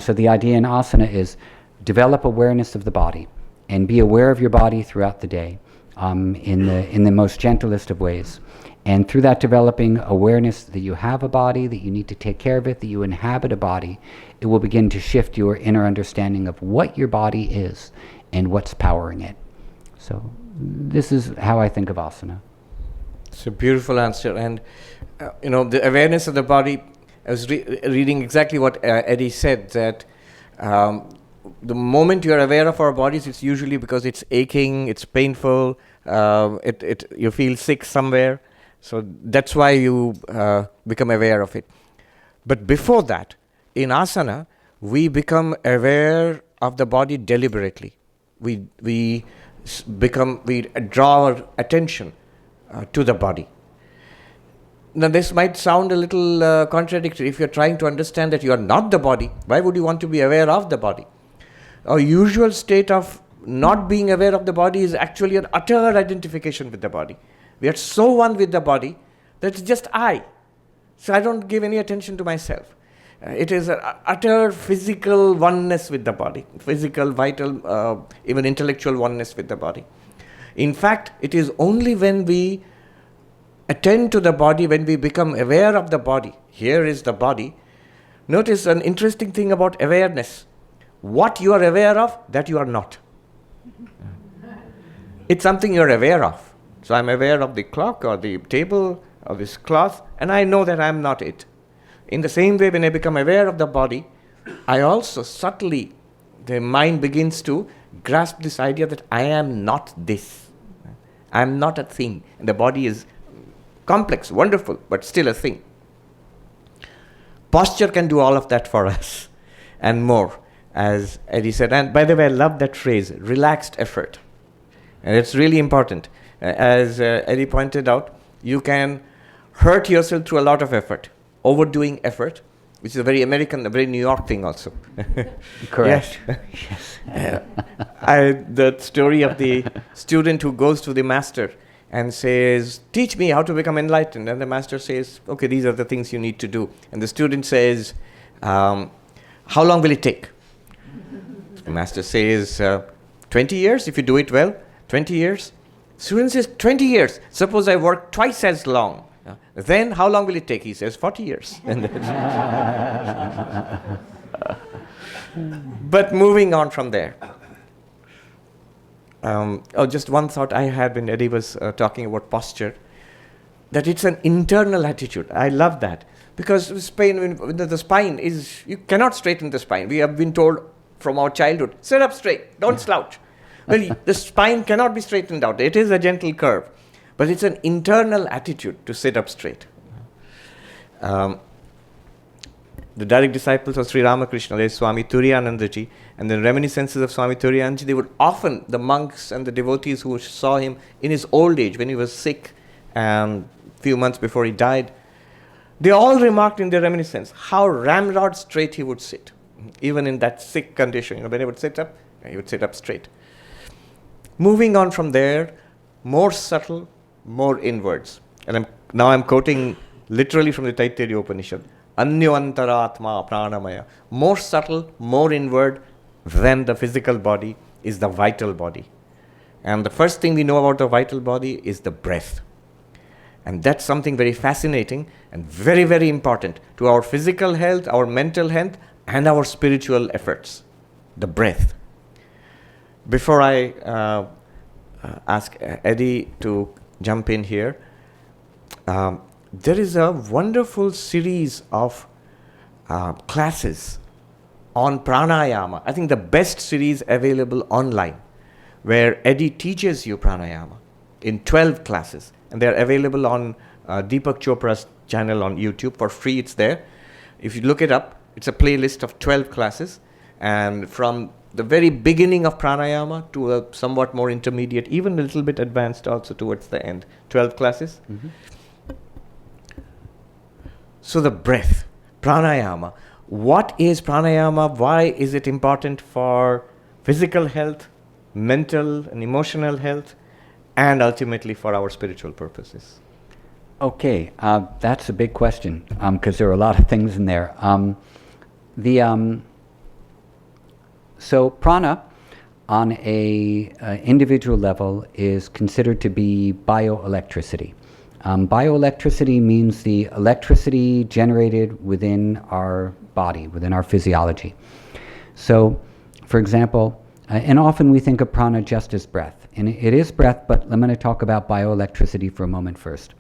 So the idea in asana is develop awareness of the body and be aware of your body throughout the day in the most gentlest of ways. And through that developing awareness that you have a body, that you need to take care of it, that you inhabit a body, it will begin to shift your inner understanding of what your body is and what's powering it. So this is how I think of asana. It's a beautiful answer. And, the awareness of the body, I was reading exactly what Eddie said, that the moment you're aware of our bodies, it's usually because it's aching, it's painful, you feel sick somewhere. So that's why you become aware of it. But before that, in asana, we become aware of the body deliberately. We draw our attention to the body. Now this might sound a little contradictory. If you're trying to understand that you are not the body, why would you want to be aware of the body? Our usual state of not being aware of the body is actually an utter identification with the body. We are so one with the body that it's just I. So I don't give any attention to myself. It is an utter physical oneness with the body, physical, vital, even intellectual oneness with the body. In fact, it is only when we attend to the body, when we become aware of the body, here is the body. Notice an interesting thing about awareness. What you are aware of, that you are not. It's something you're aware of. So I'm aware of the clock or the table or this cloth, and I know that I'm not it. In the same way, when I become aware of the body, I also subtly, the mind begins to grasp this idea that I am not this. I am not a thing. And the body is complex, wonderful, but still a thing. Posture can do all of that for us and more, as Eddie said. And by the way, I love that phrase, relaxed effort. And it's really important. As Eddie pointed out, you can hurt yourself through a lot of effort, overdoing effort, which is a very American, a very New York thing also. Correct. Yes. The story of the student who goes to the master and says, teach me how to become enlightened. And the master says, okay, these are the things you need to do. And the student says, how long will it take? The master says, 20 years if you do it well, 20 years. Student says, 20 years. Suppose I work twice as long. Then how long will it take? He says, 40 years. But moving on from there. Just one thought I had when Eddie was talking about posture, that it's an internal attitude. I love that. Because the spine is, you cannot straighten the spine. We have been told from our childhood, sit up straight, don't slouch. Well, the spine cannot be straightened out. It is a gentle curve. But it's an internal attitude to sit up straight. The direct disciples of Sri Ramakrishna, like Swami Turiyanandaji, and the reminiscences of Swami Turiyanandaji, they would often, the monks and the devotees who saw him in his old age, when he was sick, few months before he died, they all remarked in their reminiscence how ramrod straight he would sit. Even in that sick condition, when he would sit up straight. Moving on from there, more subtle, more inwards. And I'm quoting literally from the Taittiriya Upanishad. Anyoantaratma pranamaya. More subtle, more inward than the physical body is the vital body. And the first thing we know about the vital body is the breath. And that's something very fascinating and very, very important to our physical health, our mental health, and our spiritual efforts. The breath. Before I ask Eddie to jump in here, there is a wonderful series of classes on pranayama. I think the best series available online, where Eddie teaches you pranayama in 12 classes. And they're available on Deepak Chopra's channel on YouTube for free. It's there. If you look it up, it's a playlist of 12 classes. And from the very beginning of pranayama to a somewhat more intermediate, even a little bit advanced also towards the end. 12 classes. Mm-hmm. So the breath, pranayama. What is pranayama? Why is it important for physical health, mental and emotional health, and ultimately for our spiritual purposes? Okay, that's a big question because there are a lot of things in there. So prana on a individual level is considered to be bioelectricity. Bioelectricity means the electricity generated within our body, within our physiology. So, for example, and often we think of prana just as breath. And it is breath, but I'm going to talk about bioelectricity for a moment first.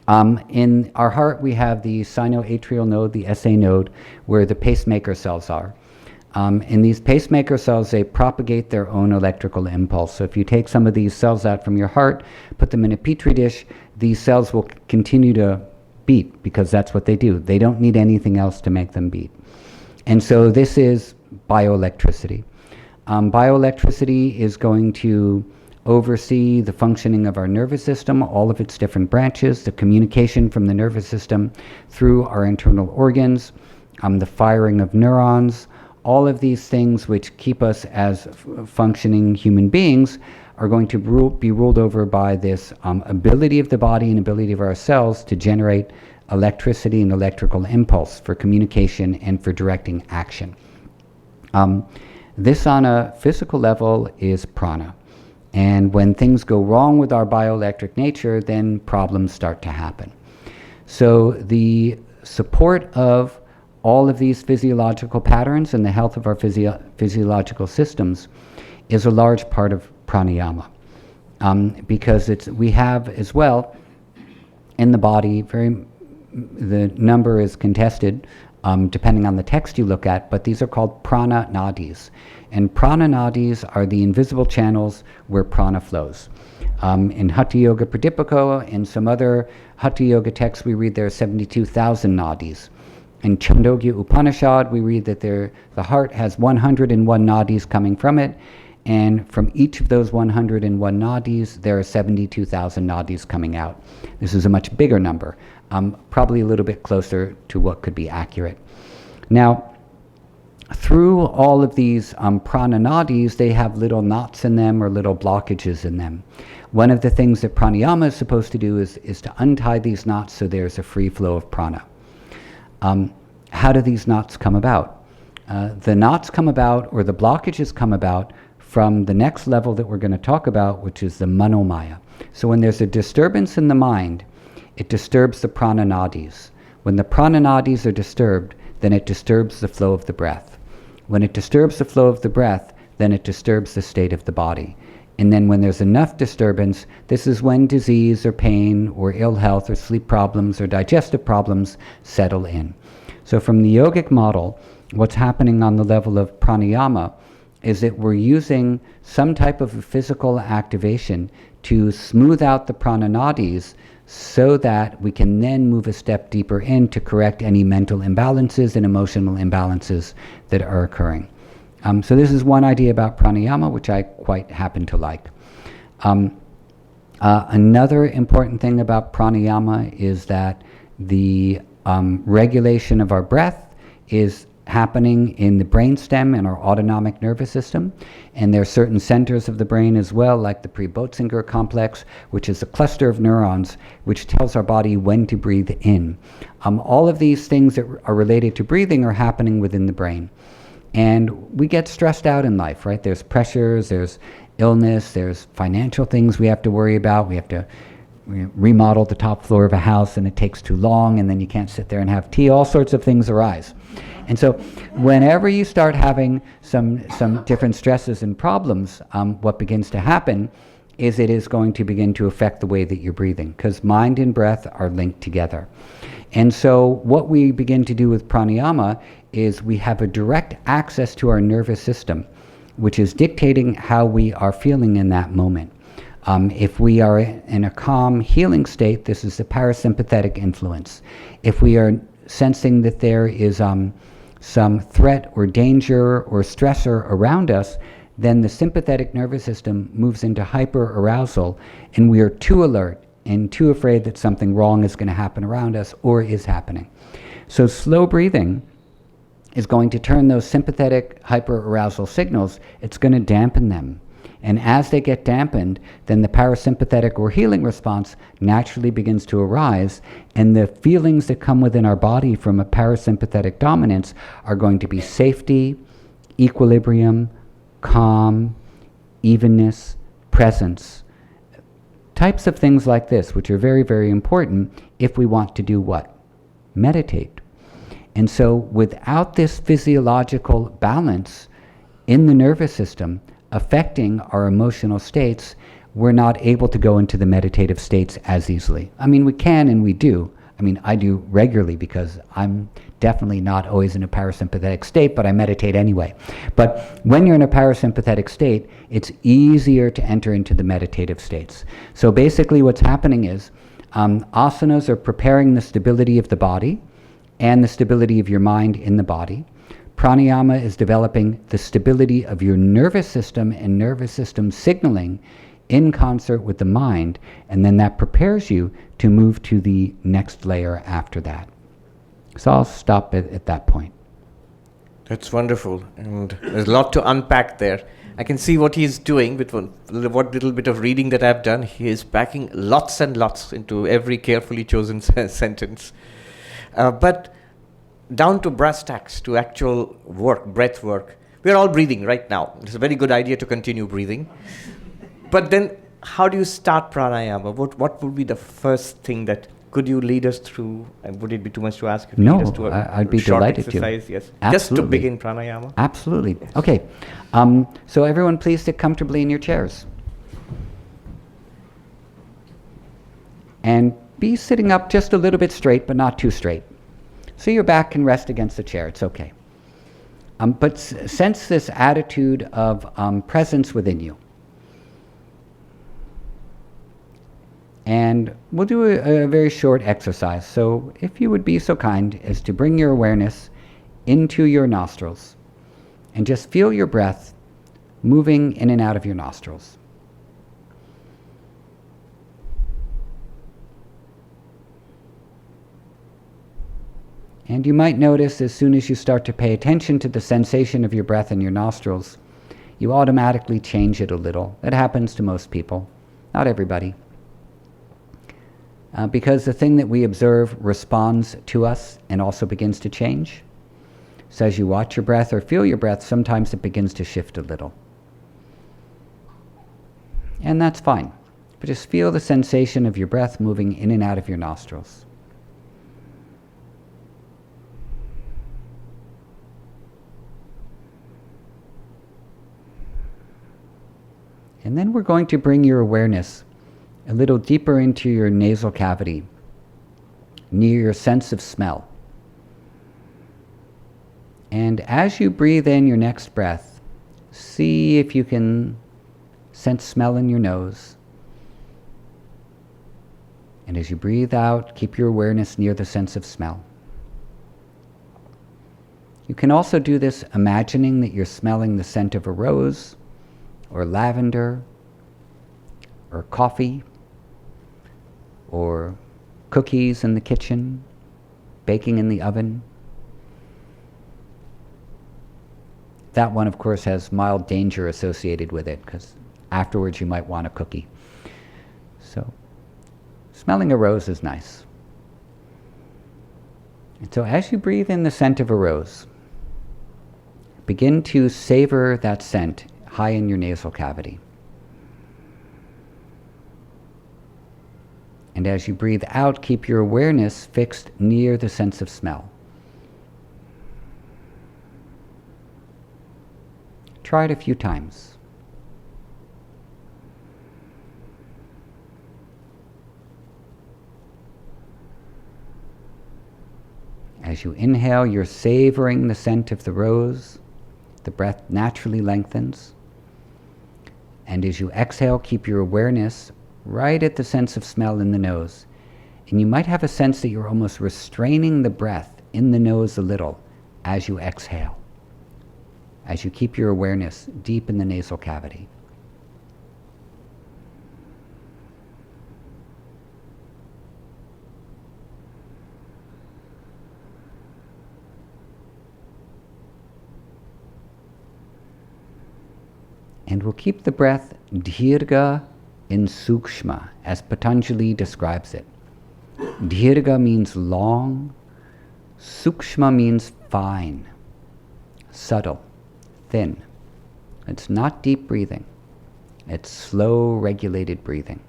In our heart, we have the sinoatrial node, the SA node, where the pacemaker cells are. In these pacemaker cells, they propagate their own electrical impulse. So if you take some of these cells out from your heart, put them in a petri dish, these cells will continue to beat because that's what they do. They don't need anything else to make them beat. And so this is bioelectricity. Bioelectricity is going to oversee the functioning of our nervous system, all of its different branches, the communication from the nervous system through our internal organs, the firing of neurons. All of these things which keep us as functioning human beings are going to be ruled over by this ability of the body and ability of our cells to generate electricity and electrical impulse for communication and for directing action. This on a physical level is prana. And when things go wrong with our bioelectric nature, then problems start to happen. So the support of all of these physiological patterns and the health of our physiological systems is a large part of pranayama. Because we have as well in the body, the number is contested depending on the text you look at, but these are called prana nadis. And prana nadis are the invisible channels where prana flows. In Hatha Yoga Pradipika and some other Hatha Yoga texts, we read there are 72,000 nadis. In Chandogya Upanishad, we read that the heart has 101 nadis coming from it, and from each of those 101 nadis, there are 72,000 nadis coming out. This is a much bigger number, probably a little bit closer to what could be accurate. Now, through all of these prana nadis, they have little knots in them or little blockages in them. One of the things that pranayama is supposed to do is to untie these knots so there's a free flow of prana. How do these knots come about? The knots come about, or the blockages come about, from the next level that we're going to talk about, which is the manomaya. So when there's a disturbance in the mind, it disturbs the prana nadis. When the prana nadis are disturbed, then it disturbs the flow of the breath. When it disturbs the flow of the breath, then it disturbs the state of the body. And then when there's enough disturbance, this is when disease or pain or ill health or sleep problems or digestive problems settle in. So from the yogic model, what's happening on the level of pranayama is that we're using some type of a physical activation to smooth out the prana nadis so that we can then move a step deeper in to correct any mental imbalances and emotional imbalances that are occurring. So this is one idea about pranayama, which I quite happen to like. Another important thing about pranayama is that the regulation of our breath happening in the brainstem and our autonomic nervous system. And there are certain centers of the brain as well, like the pre-Botzinger complex, which is a cluster of neurons which tells our body when to breathe in. All of these things that are related to breathing are happening within the brain. And we get stressed out in life, right? There's pressures, there's illness, there's financial things we have to worry about. We have to remodel the top floor of a house and it takes too long, and then you can't sit there and have tea. All sorts of things arise. And so whenever you start having some different stresses and problems, what begins to happen is it is going to begin to affect the way that you're breathing, because mind and breath are linked together. And so what we begin to do with pranayama is we have a direct access to our nervous system, which is dictating how we are feeling in that moment. If we are in a calm, healing state, this is the parasympathetic influence. If we are sensing that there is some threat or danger or stressor around us, then the sympathetic nervous system moves into hyper-arousal, and we are too alert and too afraid that something wrong is going to happen around us or is happening. So slow breathing is going to turn those sympathetic hyper-arousal signals, it's going to dampen them. And as they get dampened, then the parasympathetic or healing response naturally begins to arise, and the feelings that come within our body from a parasympathetic dominance are going to be safety, equilibrium, calm, evenness, presence. Types of things like this, which are very, very important if we want to do what? Meditate. And so without this physiological balance in the nervous system, affecting our emotional states, we're not able to go into the meditative states as easily. I mean, we can and we do. I mean, I do regularly because I'm definitely not always in a parasympathetic state, but I meditate anyway. But when you're in a parasympathetic state, it's easier to enter into the meditative states. So basically what's happening is asanas are preparing the stability of the body and the stability of your mind in the body. Pranayama is developing the stability of your nervous system and nervous system signaling in concert with the mind, and then that prepares you to move to the next layer after that. So I'll stop at that point. That's wonderful, and there's a lot to unpack there. I can see what he's doing with what little bit of reading that I've done. He is packing lots and lots into every carefully chosen sentence. But down to brass tacks, to actual work, breath work. We're all breathing right now. It's a very good idea to continue breathing. But then, how do you start pranayama? What would be the first thing that, could you lead us through, and would it be too much to ask you to lead us to I'd be short delighted exercise? to. Yes. Absolutely. Just to begin pranayama? Absolutely. Okay. So everyone please sit comfortably in your chairs. And be sitting up just a little bit straight, but not too straight. So your back can rest against the chair, it's okay. But sense this attitude of presence within you. And we'll do a very short exercise. So if you would be so kind as to bring your awareness into your nostrils and just feel your breath moving in and out of your nostrils. And you might notice as soon as you start to pay attention to the sensation of your breath in your nostrils, you automatically change it a little. That happens to most people, not everybody. Because the thing that we observe responds to us and also begins to change. So as you watch your breath or feel your breath, sometimes it begins to shift a little. And that's fine. But just feel the sensation of your breath moving in and out of your nostrils. And then we're going to bring your awareness a little deeper into your nasal cavity, near your sense of smell. And as you breathe in your next breath, see if you can sense smell in your nose. And as you breathe out, keep your awareness near the sense of smell. You can also do this imagining that you're smelling the scent of a rose, or lavender, or coffee, or cookies in the kitchen, baking in the oven. that one, of course, has mild danger associated with it, because afterwards you might want a cookie. So, smelling a rose is nice. And so as you breathe in the scent of a rose, begin to savor that scent high in your nasal cavity. And as you breathe out, keep your awareness fixed near the sense of smell. Try it a few times. As you inhale, you're savoring the scent of the rose. The breath naturally lengthens. And as you exhale, keep your awareness right at the sense of smell in the nose. And you might have a sense that you're almost restraining the breath in the nose a little as you exhale, as you keep your awareness deep in the nasal cavity. And we'll keep the breath dhyirga in sukshma, as Patanjali describes it. Dhyirga means long, sukshma means fine, subtle, thin. It's not deep breathing. It's slow, regulated breathing.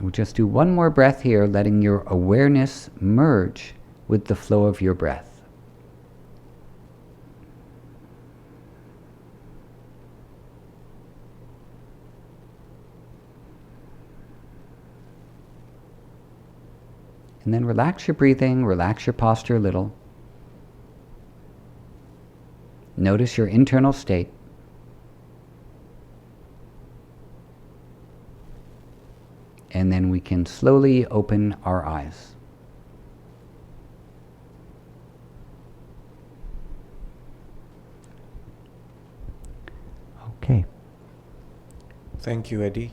We'll just do one more breath here, letting your awareness merge with the flow of your breath. And then relax your breathing, relax your posture a little. Notice your internal state. And then we can slowly open our eyes. Okay. Thank you, Eddie.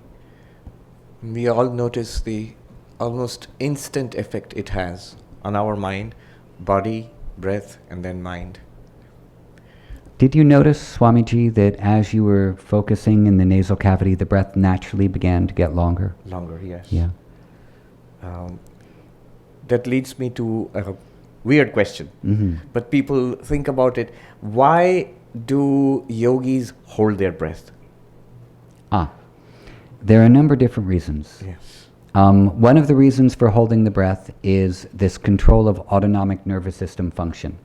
We all notice the almost instant effect it has on our mind, body, breath, and then mind. Did you notice, Swamiji, that as you were focusing in the nasal cavity, the breath naturally began to get longer? Longer, yes. Yeah. That leads me to a weird question. Mm-hmm. But people think about it. Why do yogis hold their breath? There are a number of different reasons. Yes. One of the reasons for holding the breath is this control of autonomic nervous system function,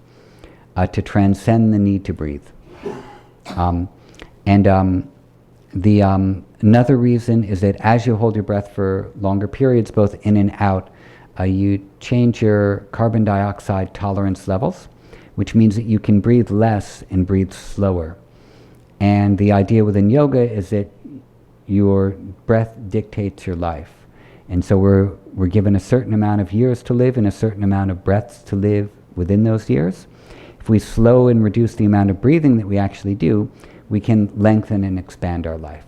to transcend the need to breathe. Another reason is that as you hold your breath for longer periods, both in and out, you change your carbon dioxide tolerance levels, which means that you can breathe less and breathe slower. And the idea within yoga is that your breath dictates your life. And so we're given a certain amount of years to live and a certain amount of breaths to live within those years. If we slow and reduce the amount of breathing that we actually do, we can lengthen and expand our life.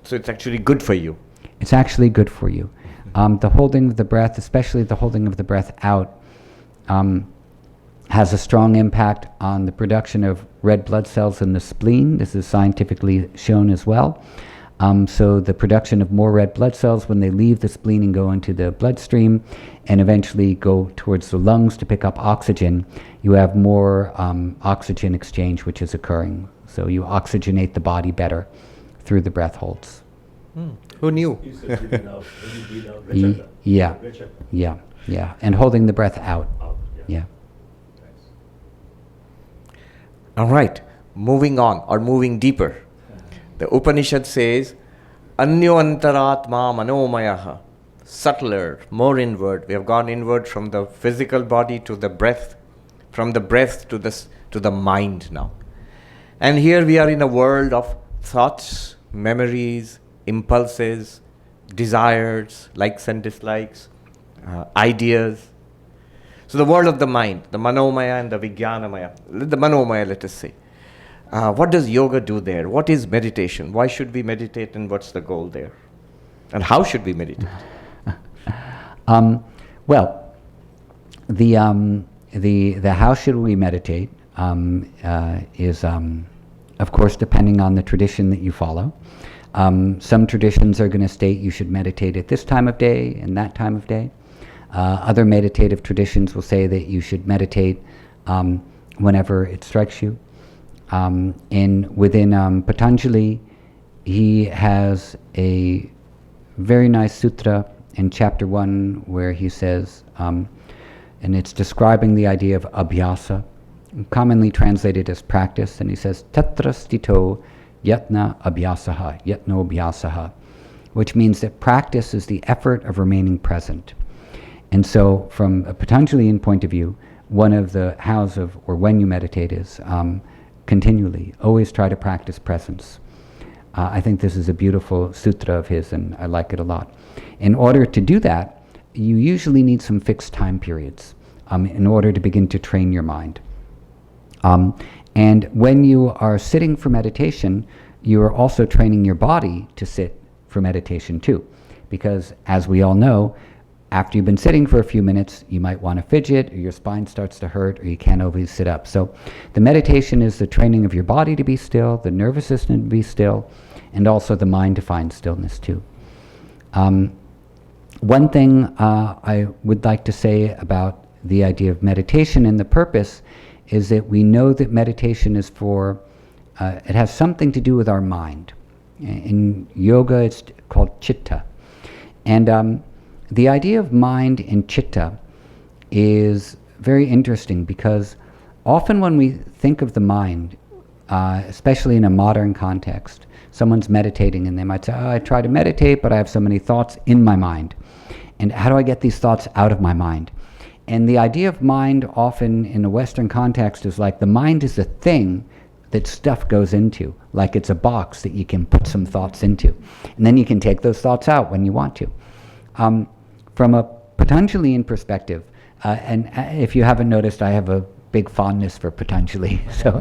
So it's actually good for you. It's actually good for you. The holding of the breath, especially the holding of the breath out, has a strong impact on the production of red blood cells in the spleen. This is scientifically shown as well. So the production of more red blood cells when they leave the spleen and go into the bloodstream and eventually go towards the lungs to pick up oxygen, you have more oxygen exchange which is occurring. So you oxygenate the body better through the breath holds. Who knew? You said breathing out. When you breathe out, rechakra. Yeah, Rechakra. yeah. And holding the breath out. Out, Yeah. Thanks. All right, moving on or moving deeper. The Upanishad says, Anyo antaratma manomayaha, subtler, more inward. We have gone inward from the physical body to the breath, from the breath to the mind now. And here we are in a world of thoughts, memories, impulses, desires, likes and dislikes, ideas. So the world of the mind, the manomaya and the vijnanamaya. The manomaya, let us say. What does yoga do there? What is meditation? Why should we meditate and what's the goal there? And how should we meditate? Well, the how should we meditate is, of course, depending on the tradition that you follow. Some traditions are going to state you should meditate at this time of day and that time of day. Other meditative traditions will say that you should meditate whenever it strikes you. Within Patanjali, he has a very nice sutra in chapter 1 where he says, and it's describing the idea of abhyasa, commonly translated as practice, and he says, tatra stito yatna abhyasaha, yatno abhyasaha, which means that practice is the effort of remaining present. And so from a Patanjalian point of view, one of the hows of, or when you meditate is continually, always try to practice presence. I think this is a beautiful sutra of his, and I like it a lot. In order to do that, you usually need some fixed time periods in order to begin to train your mind. And when you are sitting for meditation, you are also training your body to sit for meditation too. Because as we all know, after you've been sitting for a few minutes, you might want to fidget, or your spine starts to hurt, or you can't always sit up. So the meditation is the training of your body to be still, the nervous system to be still, and also the mind to find stillness too. One thing I would like to say about the idea of meditation and the purpose is that we know that meditation is for, it has something to do with our mind. In yoga, it's called chitta. And the idea of mind and chitta is very interesting because often when we think of the mind, especially in a modern context, someone's meditating and they might say, oh, I try to meditate, but I have so many thoughts in my mind. And how do I get these thoughts out of my mind? And the idea of mind often in a Western context is like the mind is a thing that stuff goes into, like it's a box that you can put some thoughts into. And then you can take those thoughts out when you want to. From a Patanjalian perspective, and if you haven't noticed, I have a big fondness for Patanjali. So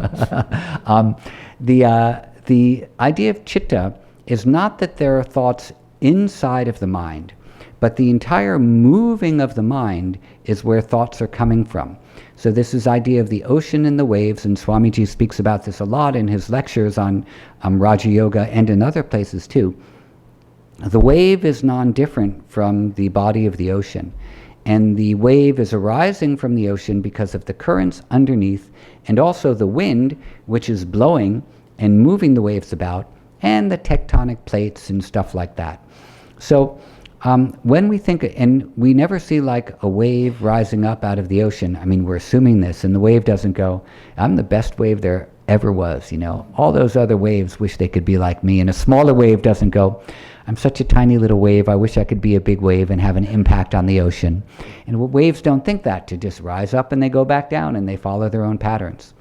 the idea of chitta is not that there are thoughts inside of the mind, but the entire moving of the mind is where thoughts are coming from. So this is idea of the ocean and the waves, and Swamiji speaks about this a lot in his lectures on Raja Yoga and in other places too. The wave is non-different from the body of the ocean, and the wave is arising from the ocean because of the currents underneath, and also the wind, which is blowing and moving the waves about, and the tectonic plates and stuff like that. So when we think, and we never see like a wave rising up out of the ocean. I mean, we're assuming this, and the wave doesn't go, I'm the best wave there ever was, you know. All those other waves wish they could be like me. And a smaller wave doesn't go, I'm such a tiny little wave, I wish I could be a big wave and have an impact on the ocean. And waves don't think that, to just rise up and they go back down and they follow their own patterns.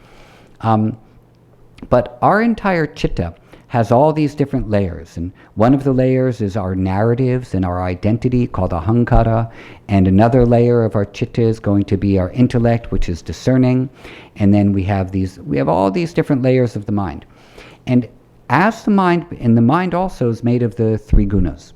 But our entire chitta has all these different layers, and one of the layers is our narratives and our identity called ahankara, and another layer of our chitta is going to be our intellect, which is discerning, and then we have all these different layers of the mind. And as the mind also is made of the three gunas.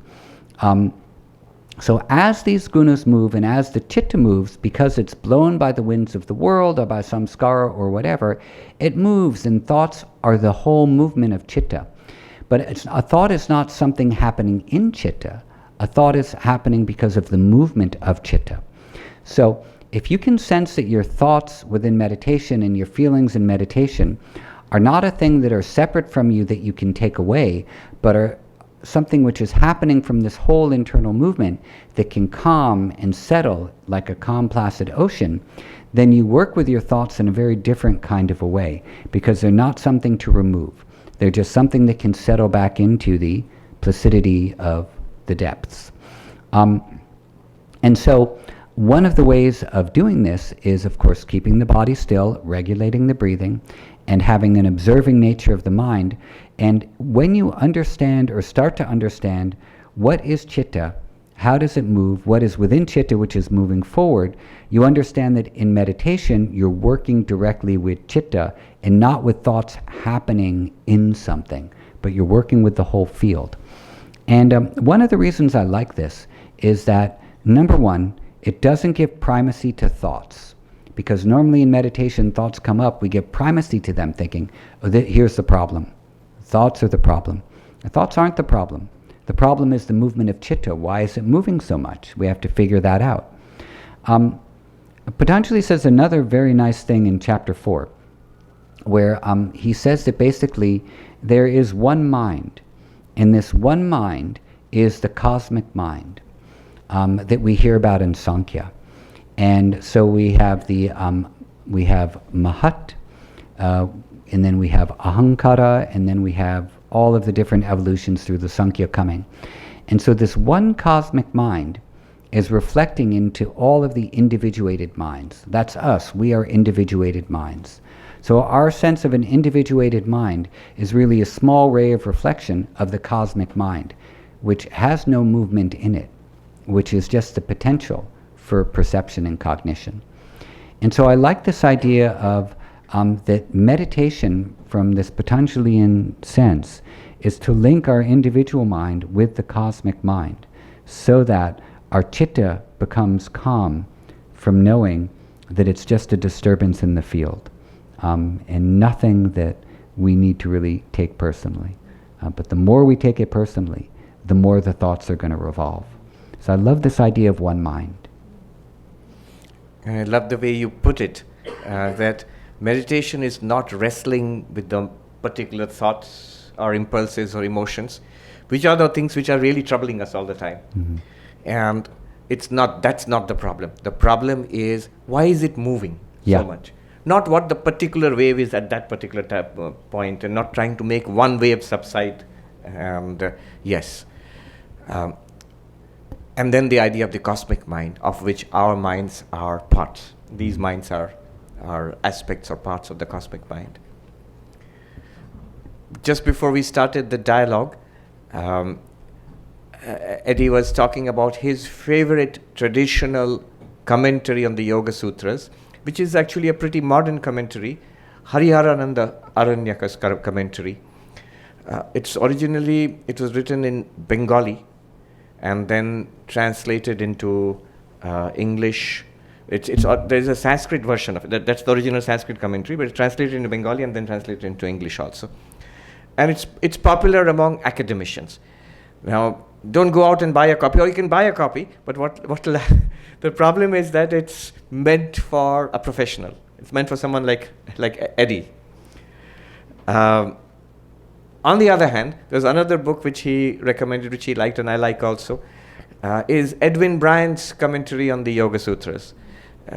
So as these gunas move and as the chitta moves, because it's blown by the winds of the world or by samskara or whatever, it moves, and thoughts are the whole movement of chitta. But a thought is not something happening in chitta. A thought is happening because of the movement of chitta. So if you can sense that your thoughts within meditation and your feelings in meditation are not a thing that are separate from you that you can take away, but are something which is happening from this whole internal movement that can calm and settle like a calm, placid ocean, then you work with your thoughts in a very different kind of a way, because they're not something to remove. They're just something that can settle back into the placidity of the depths. And so one of the ways of doing this is, of course, keeping the body still, regulating the breathing, and having an observing nature of the mind. And when you understand or start to understand what is chitta, how does it move, what is within chitta which is moving forward, you understand that in meditation you're working directly with chitta and not with thoughts happening in something, but you're working with the whole field. And one of the reasons I like this is that Number one, it doesn't give primacy to thoughts. Because normally in meditation, thoughts come up, we give primacy to them thinking, oh, here's the problem. Thoughts are the problem. The thoughts aren't the problem. The problem is the movement of chitta. Why is it moving so much? We have to figure that out. Patanjali says another very nice thing in chapter 4, where he says that basically there is one mind, and this one mind is the cosmic mind that we hear about in Sankhya. And so we have we have Mahat, and then we have Ahankara, and then we have all of the different evolutions through the Sankhya coming. And so this one cosmic mind is reflecting into all of the individuated minds. That's us. We are individuated minds. So our sense of an individuated mind is really a small ray of reflection of the cosmic mind, which has no movement in it, which is just the potential for perception and cognition. And so I like this idea of that meditation from this Patanjalian sense is to link our individual mind with the cosmic mind so that our chitta becomes calm from knowing that it's just a disturbance in the field and nothing that we need to really take personally. But the more we take it personally, the more the thoughts are going to revolve. So I love this idea of one mind. And I love the way you put it, that meditation is not wrestling with the particular thoughts or impulses or emotions, which are the things which are really troubling us all the time. Mm-hmm. And that's not the problem. The problem is, why is it moving so much? Not what the particular wave is at that particular point, and not trying to make one wave subside. And and then the idea of the cosmic mind, of which our minds are parts. These minds are aspects or parts of the cosmic mind. Just before we started the dialogue, Eddie was talking about his favorite traditional commentary on the Yoga Sutras, which is actually a pretty modern commentary, Hariharananda Aranyaka's commentary. It was written in Bengali and then translated into English. There's a Sanskrit version of it. That's the original Sanskrit commentary, but it's translated into Bengali and then translated into English also. And it's popular among academicians. Now, don't go out and buy a copy, or you can buy a copy, but the problem is that it's meant for a professional. It's meant for someone like Eddie. On the other hand, there's another book which he recommended, which he liked and I like also, is Edwin Bryant's commentary on the Yoga Sutras.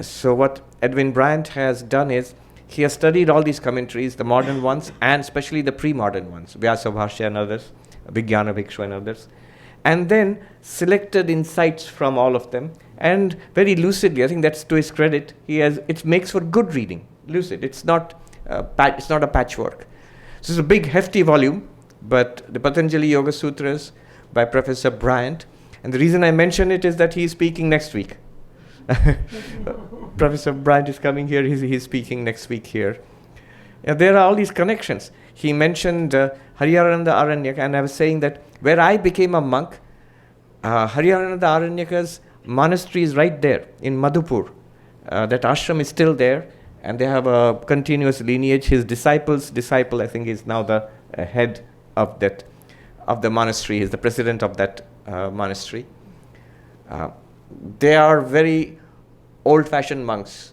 So what Edwin Bryant has done is, he has studied all these commentaries, the modern ones and especially the pre-modern ones, Vyasabhashya and others, Vijnana Bhikshu and others, and then selected insights from all of them, and very lucidly, I think that's to his credit, it makes for good reading, lucid. It's not a patchwork. So it's a big, hefty volume, but the Patanjali Yoga Sutras by Professor Bryant. And the reason I mention it is that he's speaking next week. Professor Bryant is coming here, he's speaking next week here. There are all these connections. He mentioned Hariharananda Aranyaka, and I was saying that where I became a monk, Hariharananda Aranyaka's monastery is right there in Madhupur. That ashram is still there, and they have a continuous lineage. His disciple's disciple, I think, is now the head of the monastery. He's the president of that monastery. They are very old-fashioned monks,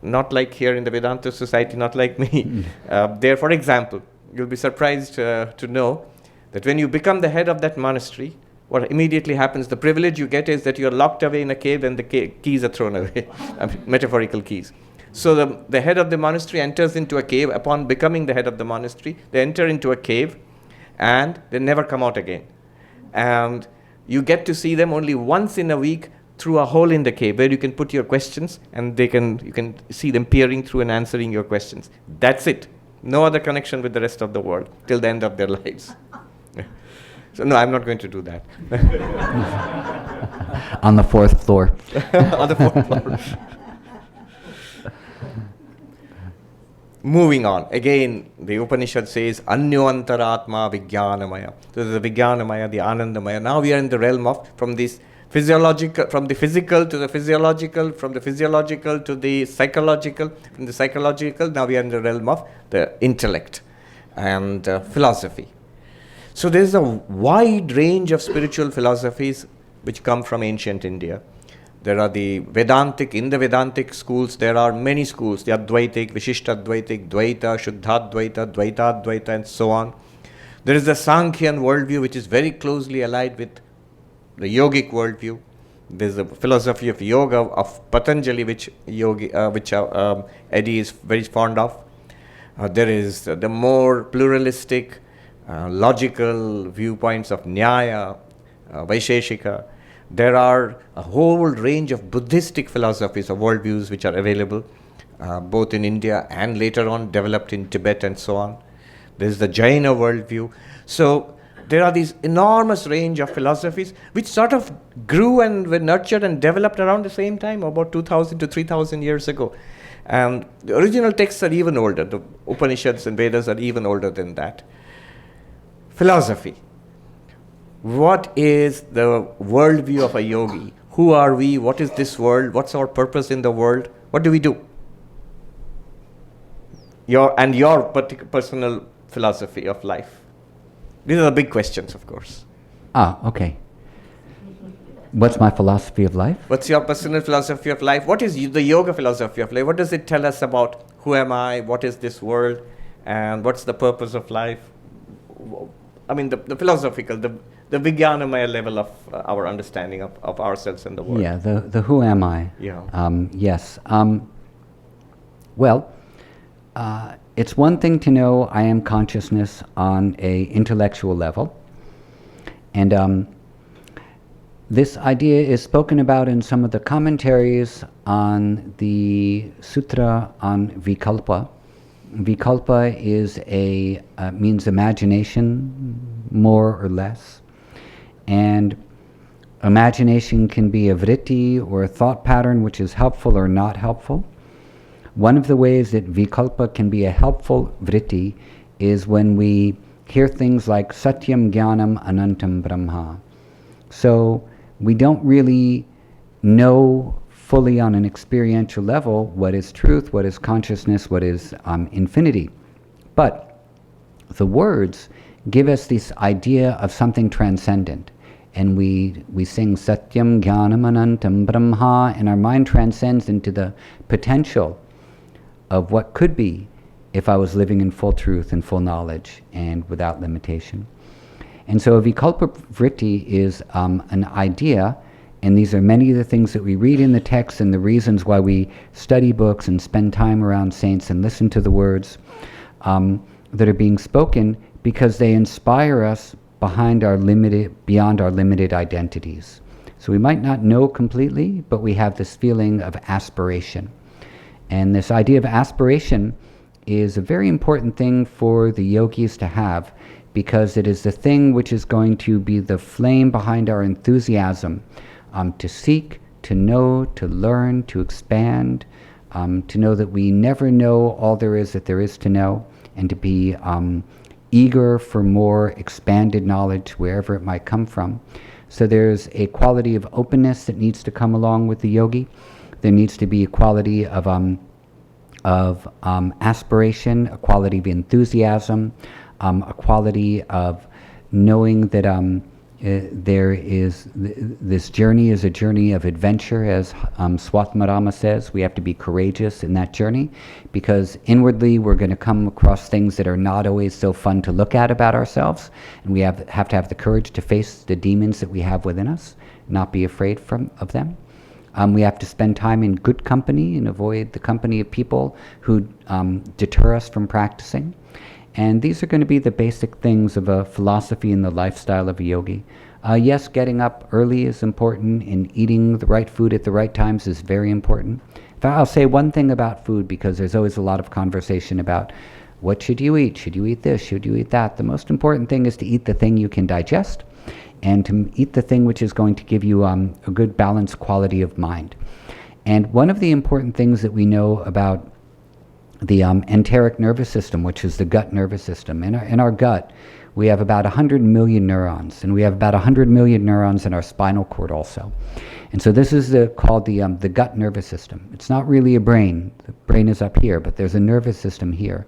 not like here in the Vedanta society, not like me. There, for example, you'll be surprised to know that when you become the head of that monastery, what immediately happens, the privilege you get is that you're locked away in a cave and the keys are thrown away, metaphorical keys. So the head of the monastery enters into a cave. Upon becoming the head of the monastery, they enter into a cave and they never come out again. And you get to see them only once in a week through a hole in the cave where you can put your questions and you can see them peering through and answering your questions. That's it. No other connection with the rest of the world till the end of their lives. So no, I'm not going to do that. On the fourth floor. On the fourth floor. Moving on. Again, the Upanishad says, Anyoantaratma Vijnanamaya. So the Vijnanamaya, the Anandamaya. Now we are in the realm of, from this Physiological, from the physical to the physiological, from the physiological to the psychological, from the psychological, now we are in the realm of the intellect and philosophy. So there is a wide range of spiritual philosophies which come from ancient India. There are the Vedantic, in the Vedantic schools, there are many schools, the Advaitic, Vishishtadvaitic, Dvaita, Shuddhadvaita, Dvaitadvaita, and so on. There is the Sankhyan worldview, which is very closely allied with the yogic worldview. There is the philosophy of yoga of Patanjali, which Eddie is very fond of. There is the more pluralistic, logical viewpoints of Nyaya, Vaisheshika. There are a whole range of Buddhistic philosophies or worldviews which are available both in India and later on developed in Tibet and so on. There is the Jaina worldview. So there are these enormous range of philosophies which sort of grew and were nurtured and developed around the same time, about 2,000 to 3,000 years ago. And the original texts are even older. The Upanishads and Vedas are even older than that. Philosophy. What is the worldview of a yogi? Who are we? What is this world? What's our purpose in the world? What do we do? Your particular personal philosophy of life. These are the big questions, of course. Okay. What's my philosophy of life? What's your personal philosophy of life? What is the yoga philosophy of life? What does it tell us about who am I? What is this world? And what's the purpose of life? I mean, the philosophical, the Vijnanamaya level of our understanding of ourselves and the world. Yeah, the who am I? Yeah. Yes. Well, it's one thing to know I am consciousness on a intellectual level. And this idea is spoken about in some of the commentaries on the sutra on Vikalpa. Vikalpa is means imagination, more or less. And imagination can be a vritti or a thought pattern which is helpful or not helpful. One of the ways that Vikalpa can be a helpful vritti is when we hear things like Satyam Jnanam Anantam Brahma. So we don't really know fully on an experiential level what is truth, what is consciousness, what is infinity. But the words give us this idea of something transcendent. And we sing Satyam Jnanam Anantam Brahma, and our mind transcends into the potential of what could be if I was living in full truth and full knowledge and without limitation. And so a Vikalpa vritti is an idea, and these are many of the things that we read in the text and the reasons why we study books and spend time around saints and listen to the words that are being spoken, because they inspire us beyond our limited identities. So we might not know completely, but we have this feeling of aspiration. And this idea of aspiration is a very important thing for the yogis to have, because it is the thing which is going to be the flame behind our enthusiasm to seek, to know, to learn, to expand, to know that we never know all there is that there is to know, and to be eager for more expanded knowledge wherever it might come from. So there's a quality of openness that needs to come along with the yogi. There needs to be a quality of aspiration, a quality of enthusiasm, a quality of knowing that this journey is a journey of adventure, as Swatmarama says. We have to be courageous in that journey, because inwardly we're going to come across things that are not always so fun to look at about ourselves, and we have to have the courage to face the demons that we have within us, not be afraid of them. We have to spend time in good company and avoid the company of people who deter us from practicing. And these are going to be the basic things of a philosophy and the lifestyle of a yogi. Yes, getting up early is important, and eating the right food at the right times is very important. I'll say one thing about food, because there's always a lot of conversation about what should you eat? Should you eat this? Should you eat that? The most important thing is to eat the thing you can digest, and to eat the thing which is going to give you a good balanced quality of mind. And one of the important things that we know about the enteric nervous system, which is the gut nervous system. In our gut, we have about 100 million neurons, and we have about 100 million neurons in our spinal cord also. And so this is called the gut nervous system. It's not really a brain. The brain is up here, but there's a nervous system here.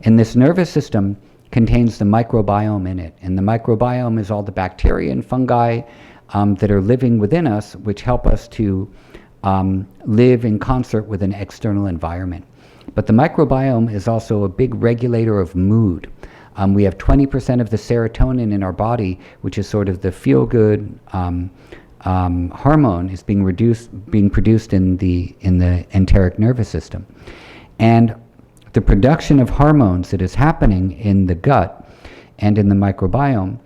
And this nervous system contains the microbiome in it. And the microbiome is all the bacteria and fungi that are living within us, which help us to live in concert with an external environment. But the microbiome is also a big regulator of mood. We have 20% of the serotonin in our body, which is sort of the feel-good hormone, is being produced in the enteric nervous system. And the production of hormones that is happening in the gut and in the microbiome,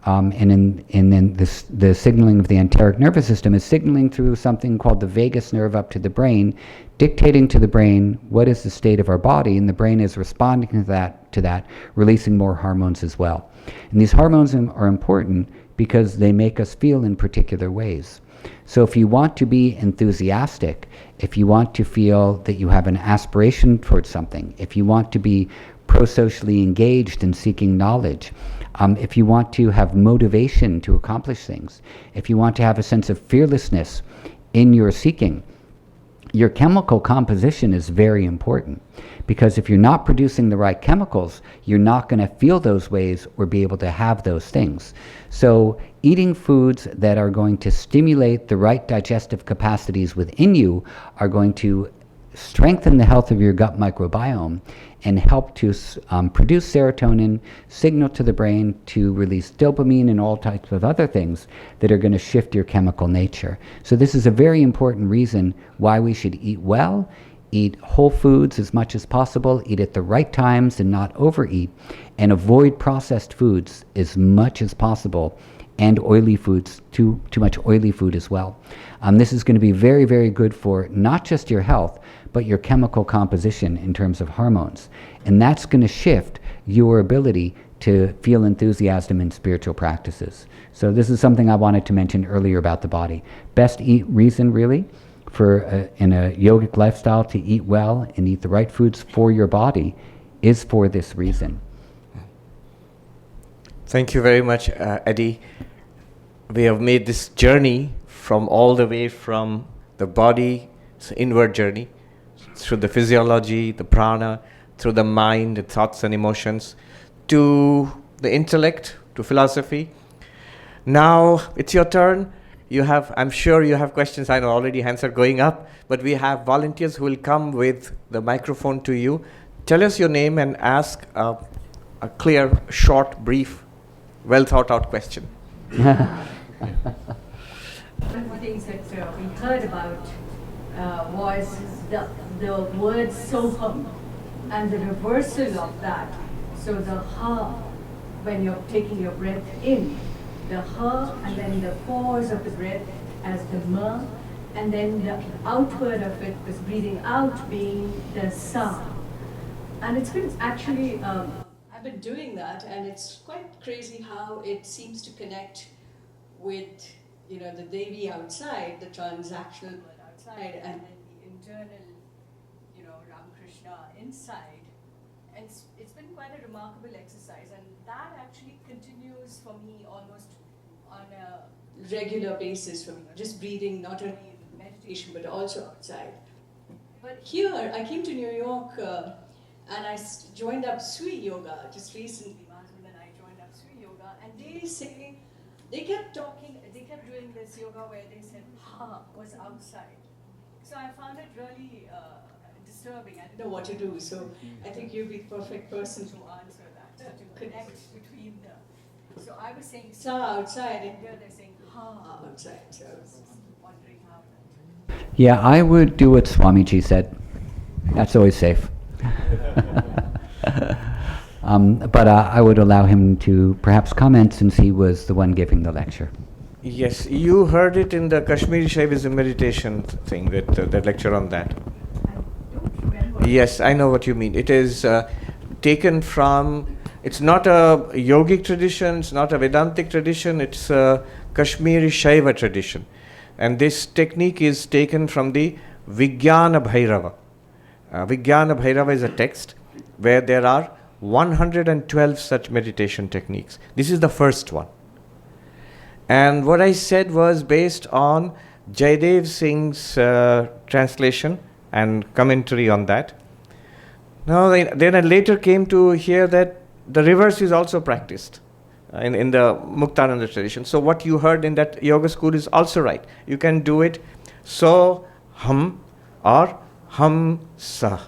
and in the signaling of the enteric nervous system is signaling through something called the vagus nerve up to the brain, dictating to the brain what is the state of our body, and the brain is responding to that, releasing more hormones as well. And these hormones are important because they make us feel in particular ways. So if you want to be enthusiastic, if you want to feel that you have an aspiration towards something, if you want to be pro-socially engaged in seeking knowledge, if you want to have motivation to accomplish things, if you want to have a sense of fearlessness in your seeking, your chemical composition is very important. Because if you're not producing the right chemicals, you're not going to feel those ways or be able to have those things. So eating foods that are going to stimulate the right digestive capacities within you are going to strengthen the health of your gut microbiome and help to produce serotonin, signal to the brain to release dopamine and all types of other things that are going to shift your chemical nature. So this is a very important reason why we should eat well, eat whole foods as much as possible, eat at the right times and not overeat, and avoid processed foods as much as possible, and oily foods, too much oily food as well. This is going to be very, very good for not just your health, but your chemical composition in terms of hormones. And that's going to shift your ability to feel enthusiasm in spiritual practices. So this is something I wanted to mention earlier about the body. Best reason, really, for in a yogic lifestyle to eat well and eat the right foods for your body is for this reason. Thank you very much, Eddie. We have made this journey from all the way from the body's inward journey, through the physiology, the prana, through the mind, the thoughts and emotions, to the intellect, to philosophy. Now it's your turn. I'm sure you have questions. I know already hands are going up, but we have volunteers who will come with the microphone to you. Tell us your name and ask a clear, short, brief, well thought out question. One of the things that we heard about was the word soham and the reversal of that. So the ha, when you're taking your breath in, the ha, and then the pause of the breath as the ma, and then the outward of it was breathing out being the sa. And it's been actually, I've been doing that, and it's quite crazy how it seems to connect with, the Devi outside, the transactional world outside, and then the internal, Ramakrishna inside. And it's been quite a remarkable exercise, and that actually continues for me almost on a regular basis for me, just breathing, not only in meditation, but also outside. But here, I came to New York, and I joined up Sui Yoga just recently. Mazum and I joined up Sui Yoga, and they kept doing this yoga where they said, ha, was outside. So I found it really disturbing. I didn't know what to do. So I think you'd be the perfect person to answer that, to connect between the. So I was saying sa outside, and here they're saying ha outside. So I was wondering how that. Yeah, I would do what Swamiji said. That's always safe. But I would allow him to perhaps comment since he was the one giving the lecture. Yes, you heard it in the Kashmiri Shaivism meditation thing, with that lecture on that. I don't remember. Yes, I know what you mean. It is taken from, it's not a yogic tradition, it's not a Vedantic tradition, it's a Kashmiri Shaiva tradition. And this technique is taken from the Vijnana Bhairava. Vijnana Bhairava is a text where there are 112 such meditation techniques. This is the first one. And what I said was based on Jaidev Singh's translation and commentary on that. Now, then I later came to hear that the reverse is also practiced in the Muktananda tradition. So what you heard in that yoga school is also right. You can do it so, hum, or hum, sa.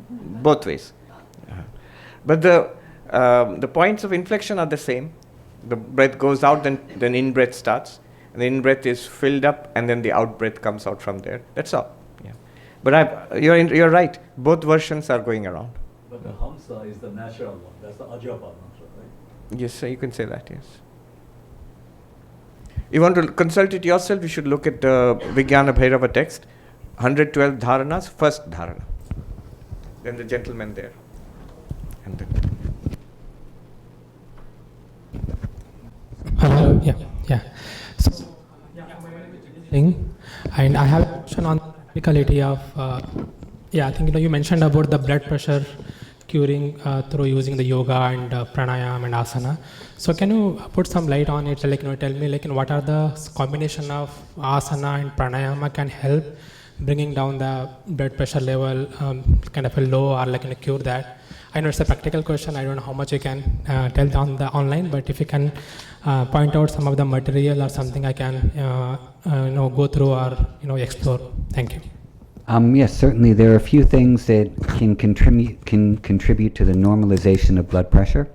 Both ways. But the points of inflection are the same. The breath goes out, then in-breath starts. And the in-breath is filled up, and then the out-breath comes out from there. That's all. Yeah. But you're right. Both versions are going around. But the Hamsa is the natural one. That's the Ajapa mantra, right? Yes, sir, you can say that, yes. You want to consult it yourself, you should look at the Vijnana Bhairava text, 112 dharanas, first dharana. Then the gentleman there. And then yeah. So, and I have a question on the practicality of, I think you mentioned about the blood pressure curing through using the yoga and pranayama and asana. So can you put some light on it? Tell me what are the combination of asana and pranayama can help bringing down the blood pressure level, kind of a low or cure that. I know it's a practical question. I don't know how much you can tell on the online, but if you can point out some of the material or something I can go through or explore. Thank you. Yes, certainly there are a few things that can contribute to the normalization of blood pressure.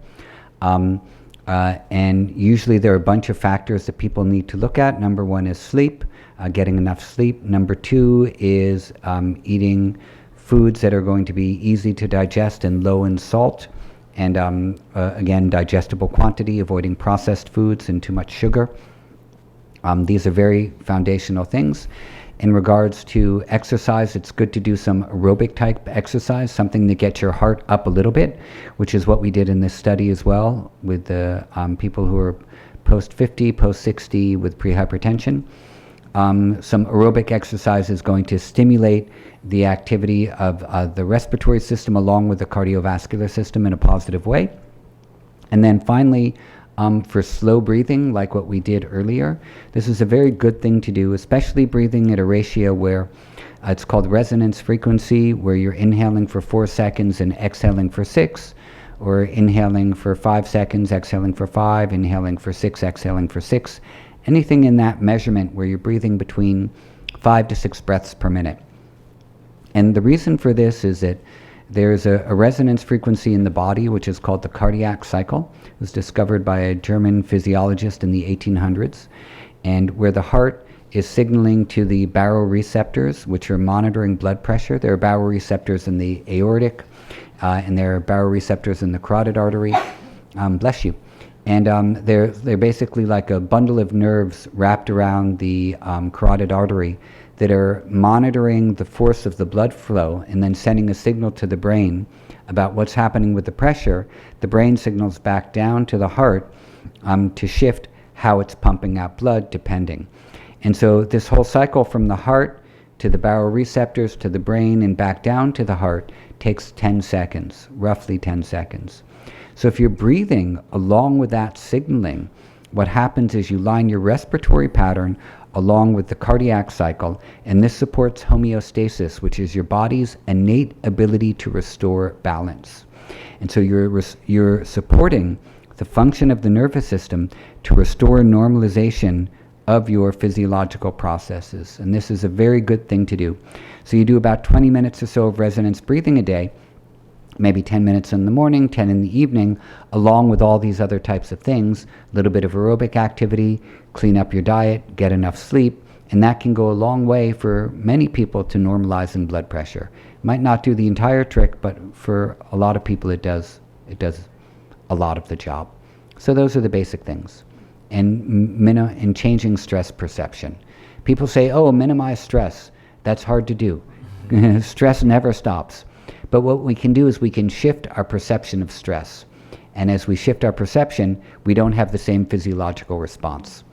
And usually there are a bunch of factors that people need to look at. Number one is sleep, getting enough sleep. Number two is eating foods that are going to be easy to digest and low in salt. And again, digestible quantity, avoiding processed foods and too much sugar. These are very foundational things. In regards to exercise, it's good to do some aerobic type exercise, something to get your heart up a little bit, which is what we did in this study as well with the people who are post 50, post 60 with prehypertension. Some aerobic exercise is going to stimulate the activity of the respiratory system along with the cardiovascular system in a positive way. And then finally, for slow breathing, like what we did earlier, this is a very good thing to do, especially breathing at a ratio where it's called resonance frequency, where you're inhaling for 4 seconds and exhaling for 6, or inhaling for 5 seconds, exhaling for 5, inhaling for 6, exhaling for 6. Anything in that measurement where you're breathing between 5 to 6 breaths per minute. And the reason for this is that there's a resonance frequency in the body, which is called the cardiac cycle. It was discovered by a German physiologist in the 1800s, and where the heart is signaling to the baroreceptors, which are monitoring blood pressure. There are baroreceptors in the aortic, and there are baroreceptors in the carotid artery. Bless you. And they're basically like a bundle of nerves wrapped around the carotid artery that are monitoring the force of the blood flow and then sending a signal to the brain about what's happening with the pressure. The brain signals back down to the heart to shift how it's pumping out blood depending. And so this whole cycle from the heart to the baroreceptors to the brain and back down to the heart takes 10 seconds, roughly 10 seconds. So if you're breathing along with that signaling, what happens is you line your respiratory pattern along with the cardiac cycle, and this supports homeostasis, which is your body's innate ability to restore balance. And so you're supporting the function of the nervous system to restore normalization of your physiological processes. And this is a very good thing to do. So you do about 20 minutes or so of resonance breathing a day, maybe 10 minutes in the morning, 10 in the evening, along with all these other types of things, a little bit of aerobic activity, clean up your diet, get enough sleep, and that can go a long way for many people to normalizing blood pressure. Might not do the entire trick, but for a lot of people it does a lot of the job. So those are the basic things. And changing stress perception. People say, oh, minimize stress. That's hard to do. Stress never stops. But what we can do is we can shift our perception of stress. And as we shift our perception, we don't have the same physiological response.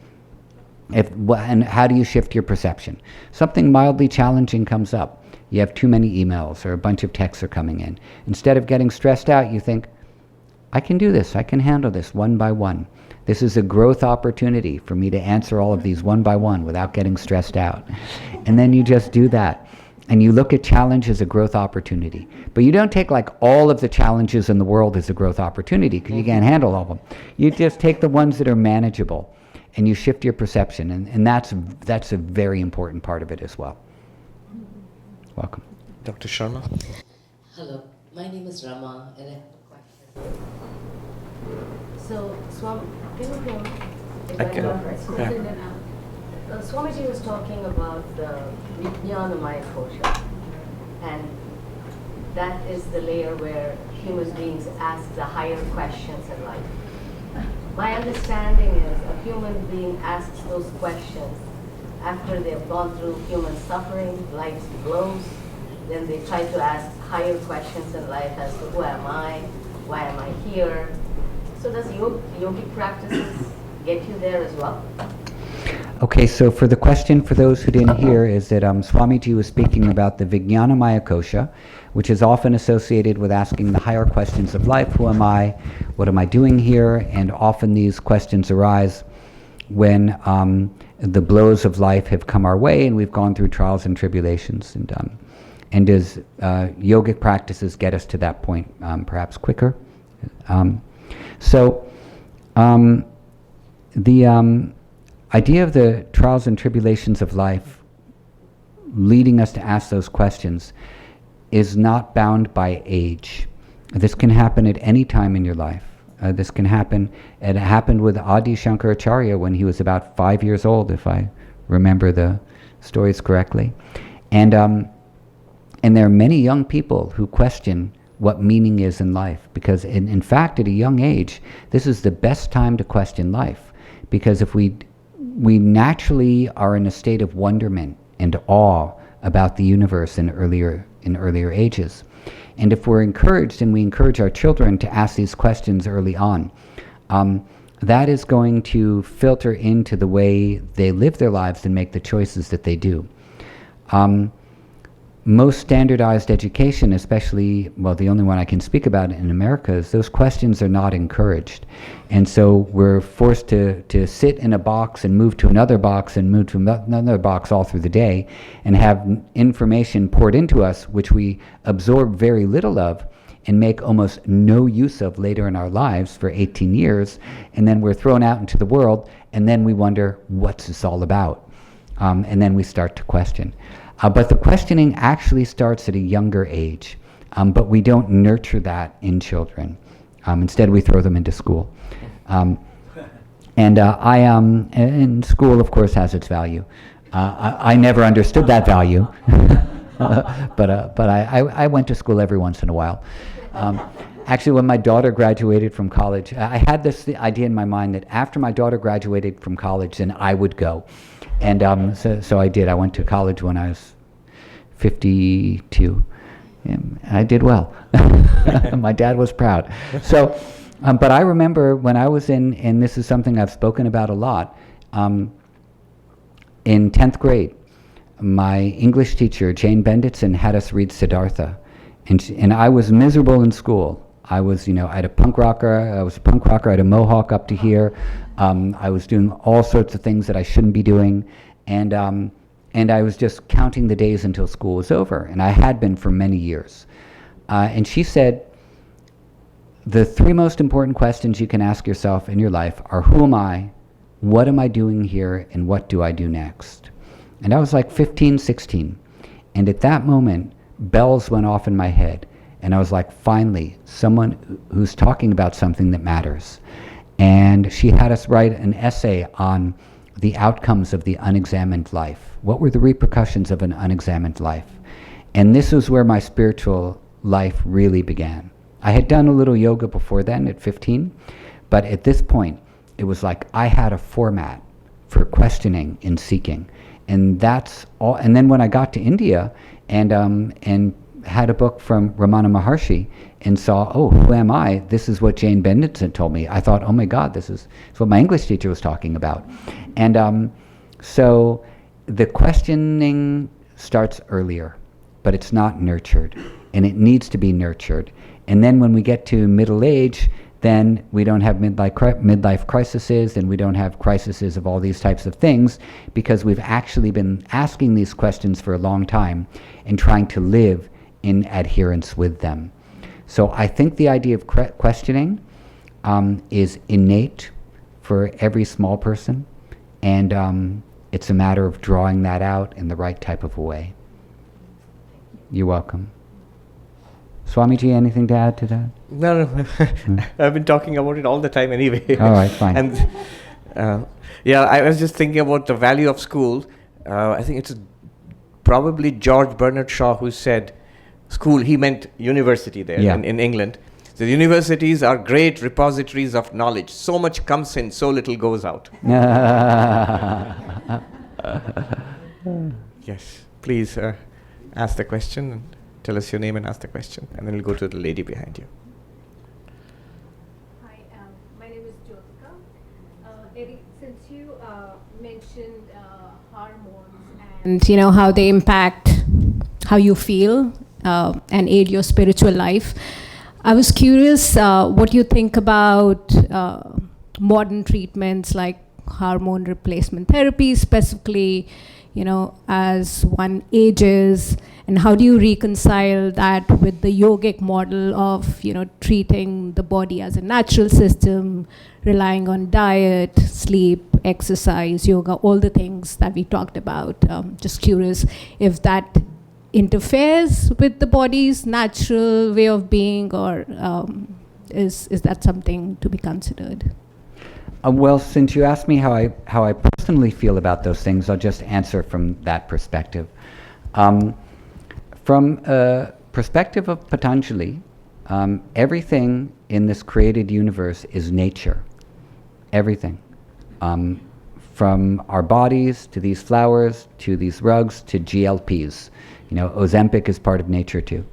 And how do you shift your perception? Something mildly challenging comes up. you have too many emails or a bunch of texts are coming in. Instead of getting stressed out, you think, I can do this, I can handle this one by one. This is a growth opportunity for me to answer all of these one by one without getting stressed out. And then you just do that. And you look at challenge as a growth opportunity. But you don't take like all of the challenges in the world as a growth opportunity, because you can't handle all of them. You just take the ones that are manageable and you shift your perception. And that's a very important part of it as well. Welcome. Dr. Sharma? Hello, my name is Rama and I have a question. So, Swami, can you hear me? I can. Yeah. Swamiji was talking about the Vijnanamaya kosha, and that is the layer where human beings ask the higher questions in life. My understanding is a human being asks those questions after they've gone through human suffering, life's blows, then they try to ask higher questions in life as to who am I, why am I here. So does yogic practices get you there as well? Okay, so for the question, for those who didn't hear, is that Swamiji was speaking about the Vijnanamaya kosha, which is often associated with asking the higher questions of life. Who am I? What am I doing here? And often these questions arise when the blows of life have come our way and we've gone through trials and tribulations. And as yogic practices get us to that point perhaps quicker. The idea of the trials and tribulations of life leading us to ask those questions is not bound by age. This can happen at any time in your life. This can happen, it happened with Adi Shankaracharya when he was about 5 years old, if I remember the stories correctly. And there are many young people who question what meaning is in life, because in fact at a young age, this is the best time to question life, because if we naturally are in a state of wonderment and awe about the universe in earlier ages. And if we're encouraged, and we encourage our children to ask these questions early on, that is going to filter into the way they live their lives and make the choices that they do. Most standardized education, especially, well, the only one I can speak about in America, is those questions are not encouraged. And so we're forced to sit in a box and move to another box and move to another box all through the day and have information poured into us which we absorb very little of and make almost no use of later in our lives for 18 years. And then we're thrown out into the world, and then we wonder, what's this all about? And then we start to question. But the questioning actually starts at a younger age, but we don't nurture that in children. Instead, we throw them into school. And school, of course, has its value. I never understood that value, but I went to school every once in a while. Actually, when my daughter graduated from college, I had this idea in my mind that after my daughter graduated from college, then I would go. And so I did. I went to college when I was 52. And I did well. My dad was proud. So, but I remember when I was and this is something I've spoken about a lot, in 10th grade, my English teacher, Jane Benditson, had us read Siddhartha. And I was miserable in school. I was, I had a punk rocker, I was a punk rocker, I had a mohawk up to here. I was doing all sorts of things that I shouldn't be doing. And I was just counting the days until school was over. And I had been for many years. And she said, the three most important questions you can ask yourself in your life are, who am I, what am I doing here, and what do I do next? And I was like 15, 16. And at that moment, bells went off in my head. And I was like, finally, someone who's talking about something that matters. And she had us write an essay on the outcomes of the unexamined life. What were the repercussions of an unexamined life? And this was where my spiritual life really began. I had done a little yoga before then at 15, but at this point, it was like I had a format for questioning and seeking. And that's all. And then when I got to India and had a book from Ramana Maharshi and saw, oh, who am I? This is what Jane Benditson told me. I thought, oh my God, this is what my English teacher was talking about. And so the questioning starts earlier. but it's not nurtured, and it needs to be nurtured. And then when we get to middle age, then we don't have midlife crises, and we don't have crises of all these types of things, because we've actually been asking these questions for a long time and trying to live in adherence with them. So I think the idea of questioning is innate for every small person, and it's a matter of drawing that out in the right type of a way. You're welcome. Swamiji, anything to add to that? No. I've been talking about it all the time anyway. All right, fine. And yeah, I was just thinking about the value of school. I think it's probably George Bernard Shaw who said school, he meant university there in England. So the universities are great repositories of knowledge. So much comes in, so little goes out. Yes, please ask the question and tell us your name and ask the question, and then we'll go to the lady behind you. Hi, my name is Jyotika. Eddie, since you mentioned hormones and how they impact how you feel and aid your spiritual life, I was curious what you think about modern treatments like hormone replacement therapy, specifically, as one ages, and how do you reconcile that with the yogic model of, treating the body as a natural system, relying on diet, sleep, exercise, yoga, all the things that we talked about. Just curious if that interferes with the body's natural way of being, or is that something to be considered? Well, since you asked me how I personally feel about those things, I'll just answer from that perspective. From a perspective of Patanjali, everything in this created universe is nature. Everything. From our bodies, to these flowers, to these rugs, to GLPs. Ozempic is part of nature too.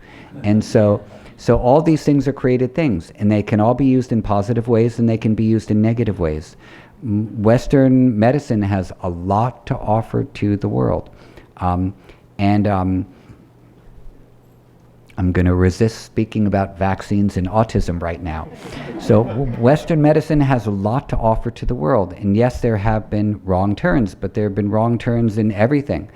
And so all these things are created things, and they can all be used in positive ways, and they can be used in negative ways. Western medicine has a lot to offer to the world. I'm going to resist speaking about vaccines and autism right now. So Western medicine has a lot to offer to the world. And yes, there have been wrong turns, but there have been wrong turns in everything.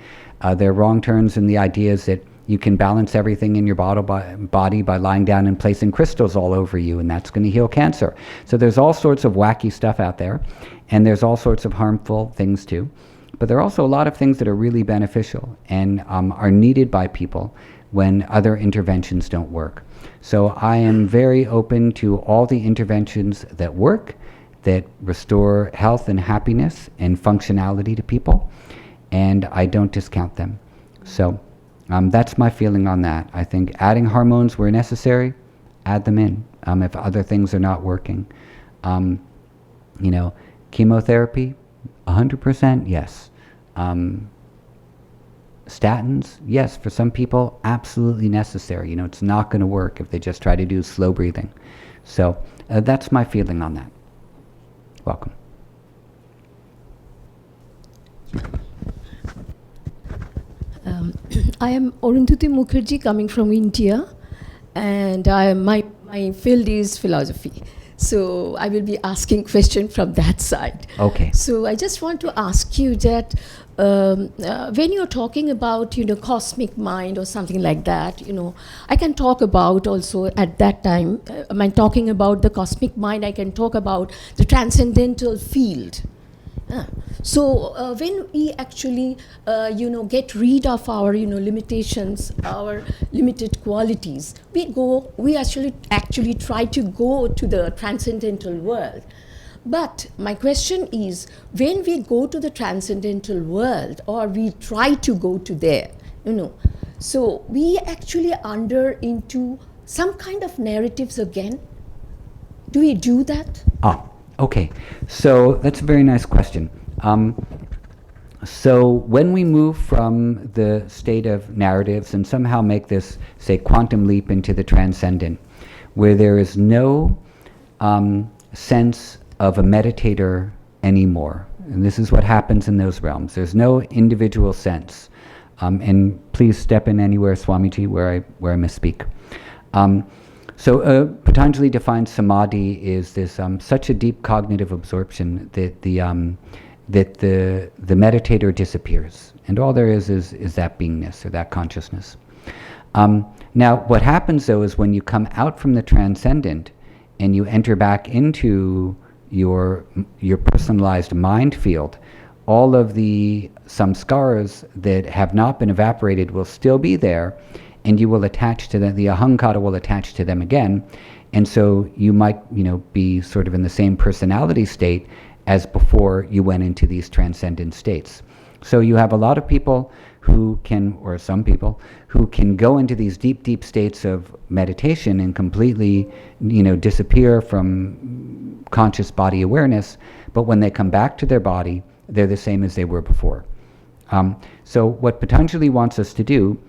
There are wrong turns in the ideas that you can balance everything in your body by lying down and placing crystals all over you, and that's going to heal cancer. So there's all sorts of wacky stuff out there, and there's all sorts of harmful things too. But there are also a lot of things that are really beneficial and are needed by people when other interventions don't work. So I am very open to all the interventions that work, that restore health and happiness and functionality to people, and I don't discount them. So that's my feeling on that. I think adding hormones where necessary, add them in if other things are not working. Chemotherapy, 100% yes. Statins, yes, for some people, absolutely necessary. It's not going to work if they just try to do slow breathing. So that's my feeling on that. Welcome. I am Arundhati Mukherjee, coming from India, and my field is philosophy. So I will be asking questions from that side. Okay. So I just want to ask you that when you're talking about, cosmic mind or something like that, I can talk about also at that time, when talking about the cosmic mind, I can talk about the transcendental field. So when we actually, get rid of our, limitations, our limited qualities, we actually try to go to the transcendental world. But my question is, when we go to the transcendental world, or we try to go to there, so we actually under into some kind of narratives again. Do we do that? Okay, so that's a very nice question. So when we move from the state of narratives and somehow make this, say, quantum leap into the transcendent, where there is no sense of a meditator anymore, and this is what happens in those realms, there's no individual sense. And please step in anywhere, Swamiji, where I misspeak. So Patanjali defines samadhi is this such a deep cognitive absorption that the meditator disappears, and all there is that beingness or that consciousness. Now, what happens though is when you come out from the transcendent and you enter back into your personalized mind field, all of the samskaras that have not been evaporated will still be there, and you will attach to them. The ahankara will attach to them again, and so you might, be sort of in the same personality state as before you went into these transcendent states. So you have a lot of people who can, or some people, who can go into these deep, deep states of meditation and completely, disappear from conscious body awareness, but when they come back to their body, they're the same as they were before. So what Patanjali wants us to do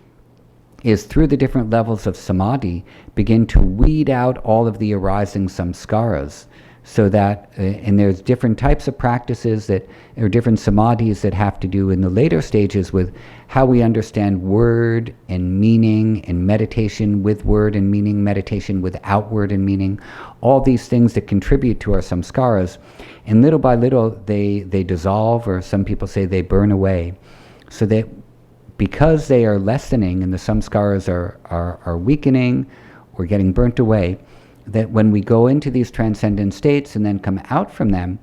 is, through the different levels of samadhi, begin to weed out all of the arising samskaras, so that, and there's different types of practices that, or different samadhis that have to do in the later stages with how we understand word and meaning, and meditation with word and meaning, meditation without word and meaning, all these things that contribute to our samskaras. And little by little they dissolve, or some people say they burn away, so that because they are lessening and the samskaras are weakening or getting burnt away, that when we go into these transcendent states and then come out from them,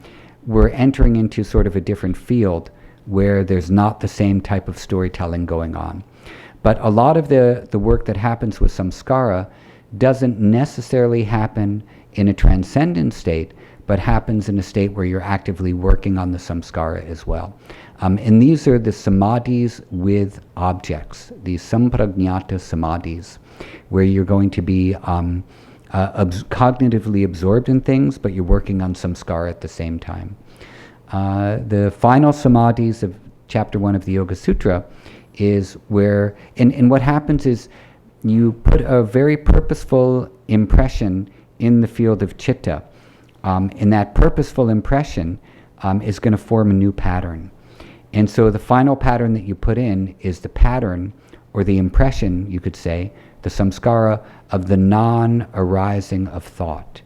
we're entering into sort of a different field where there's not the same type of storytelling going on. But a lot of the work that happens with samskara doesn't necessarily happen in a transcendent state, but happens in a state where you're actively working on the samskara as well. And these are the samadhis with objects, these samprajñata samadhis, where you're going to be cognitively absorbed in things, but you're working on samskara at the same time. The final samadhis of chapter 1 of the Yoga Sutra is where, and what happens is you put a very purposeful impression in the field of chitta, and that purposeful impression is going to form a new pattern. And so the final pattern that you put in is the pattern, or the impression, you could say, the samskara of the non-arising of thought.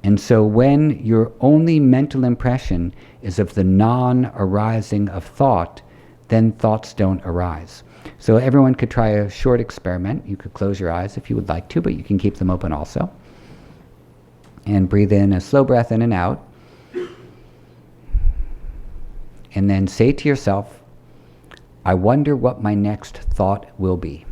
And so when your only mental impression is of the non-arising of thought, then thoughts don't arise. So everyone could try a short experiment. You could close your eyes if you would like to, but you can keep them open also. And breathe in a slow breath in and out. And then say to yourself, I wonder what my next thought will be.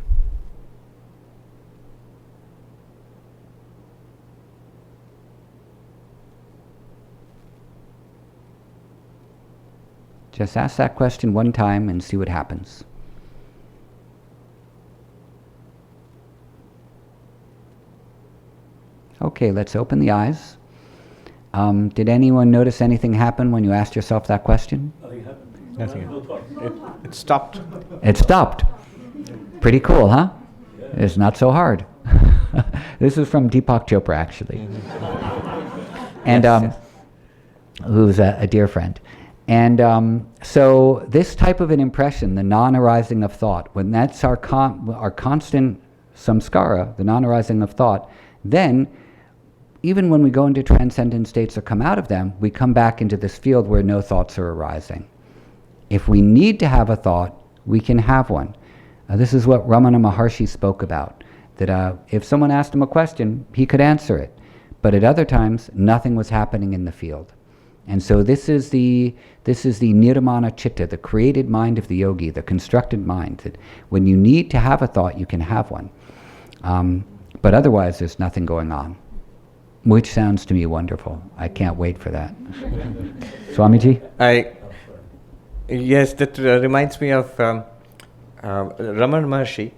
Just ask that question one time and see what happens. Okay, let's open the eyes. Did anyone notice anything happen when you asked yourself that question? Nothing happened. Nothing. No thought. It stopped. It stopped. Pretty cool, huh? Yeah. It's not so hard. This is from Deepak Chopra, actually. And yes. Who's a dear friend. And so this type of an impression, the non-arising of thought, when that's our constant samskara, the non-arising of thought, then even when we go into transcendent states or come out of them, we come back into this field where no thoughts are arising. If we need to have a thought, we can have one. This is what Ramana Maharshi spoke about, that if someone asked him a question, he could answer it. But at other times, nothing was happening in the field. And so this is the nirmana chitta, the created mind of the yogi, the constructed mind, that when you need to have a thought, you can have one. But otherwise, there's nothing going on, which sounds to me wonderful. I can't wait for that. Swamiji? Yes, that reminds me of Ramana Maharshi.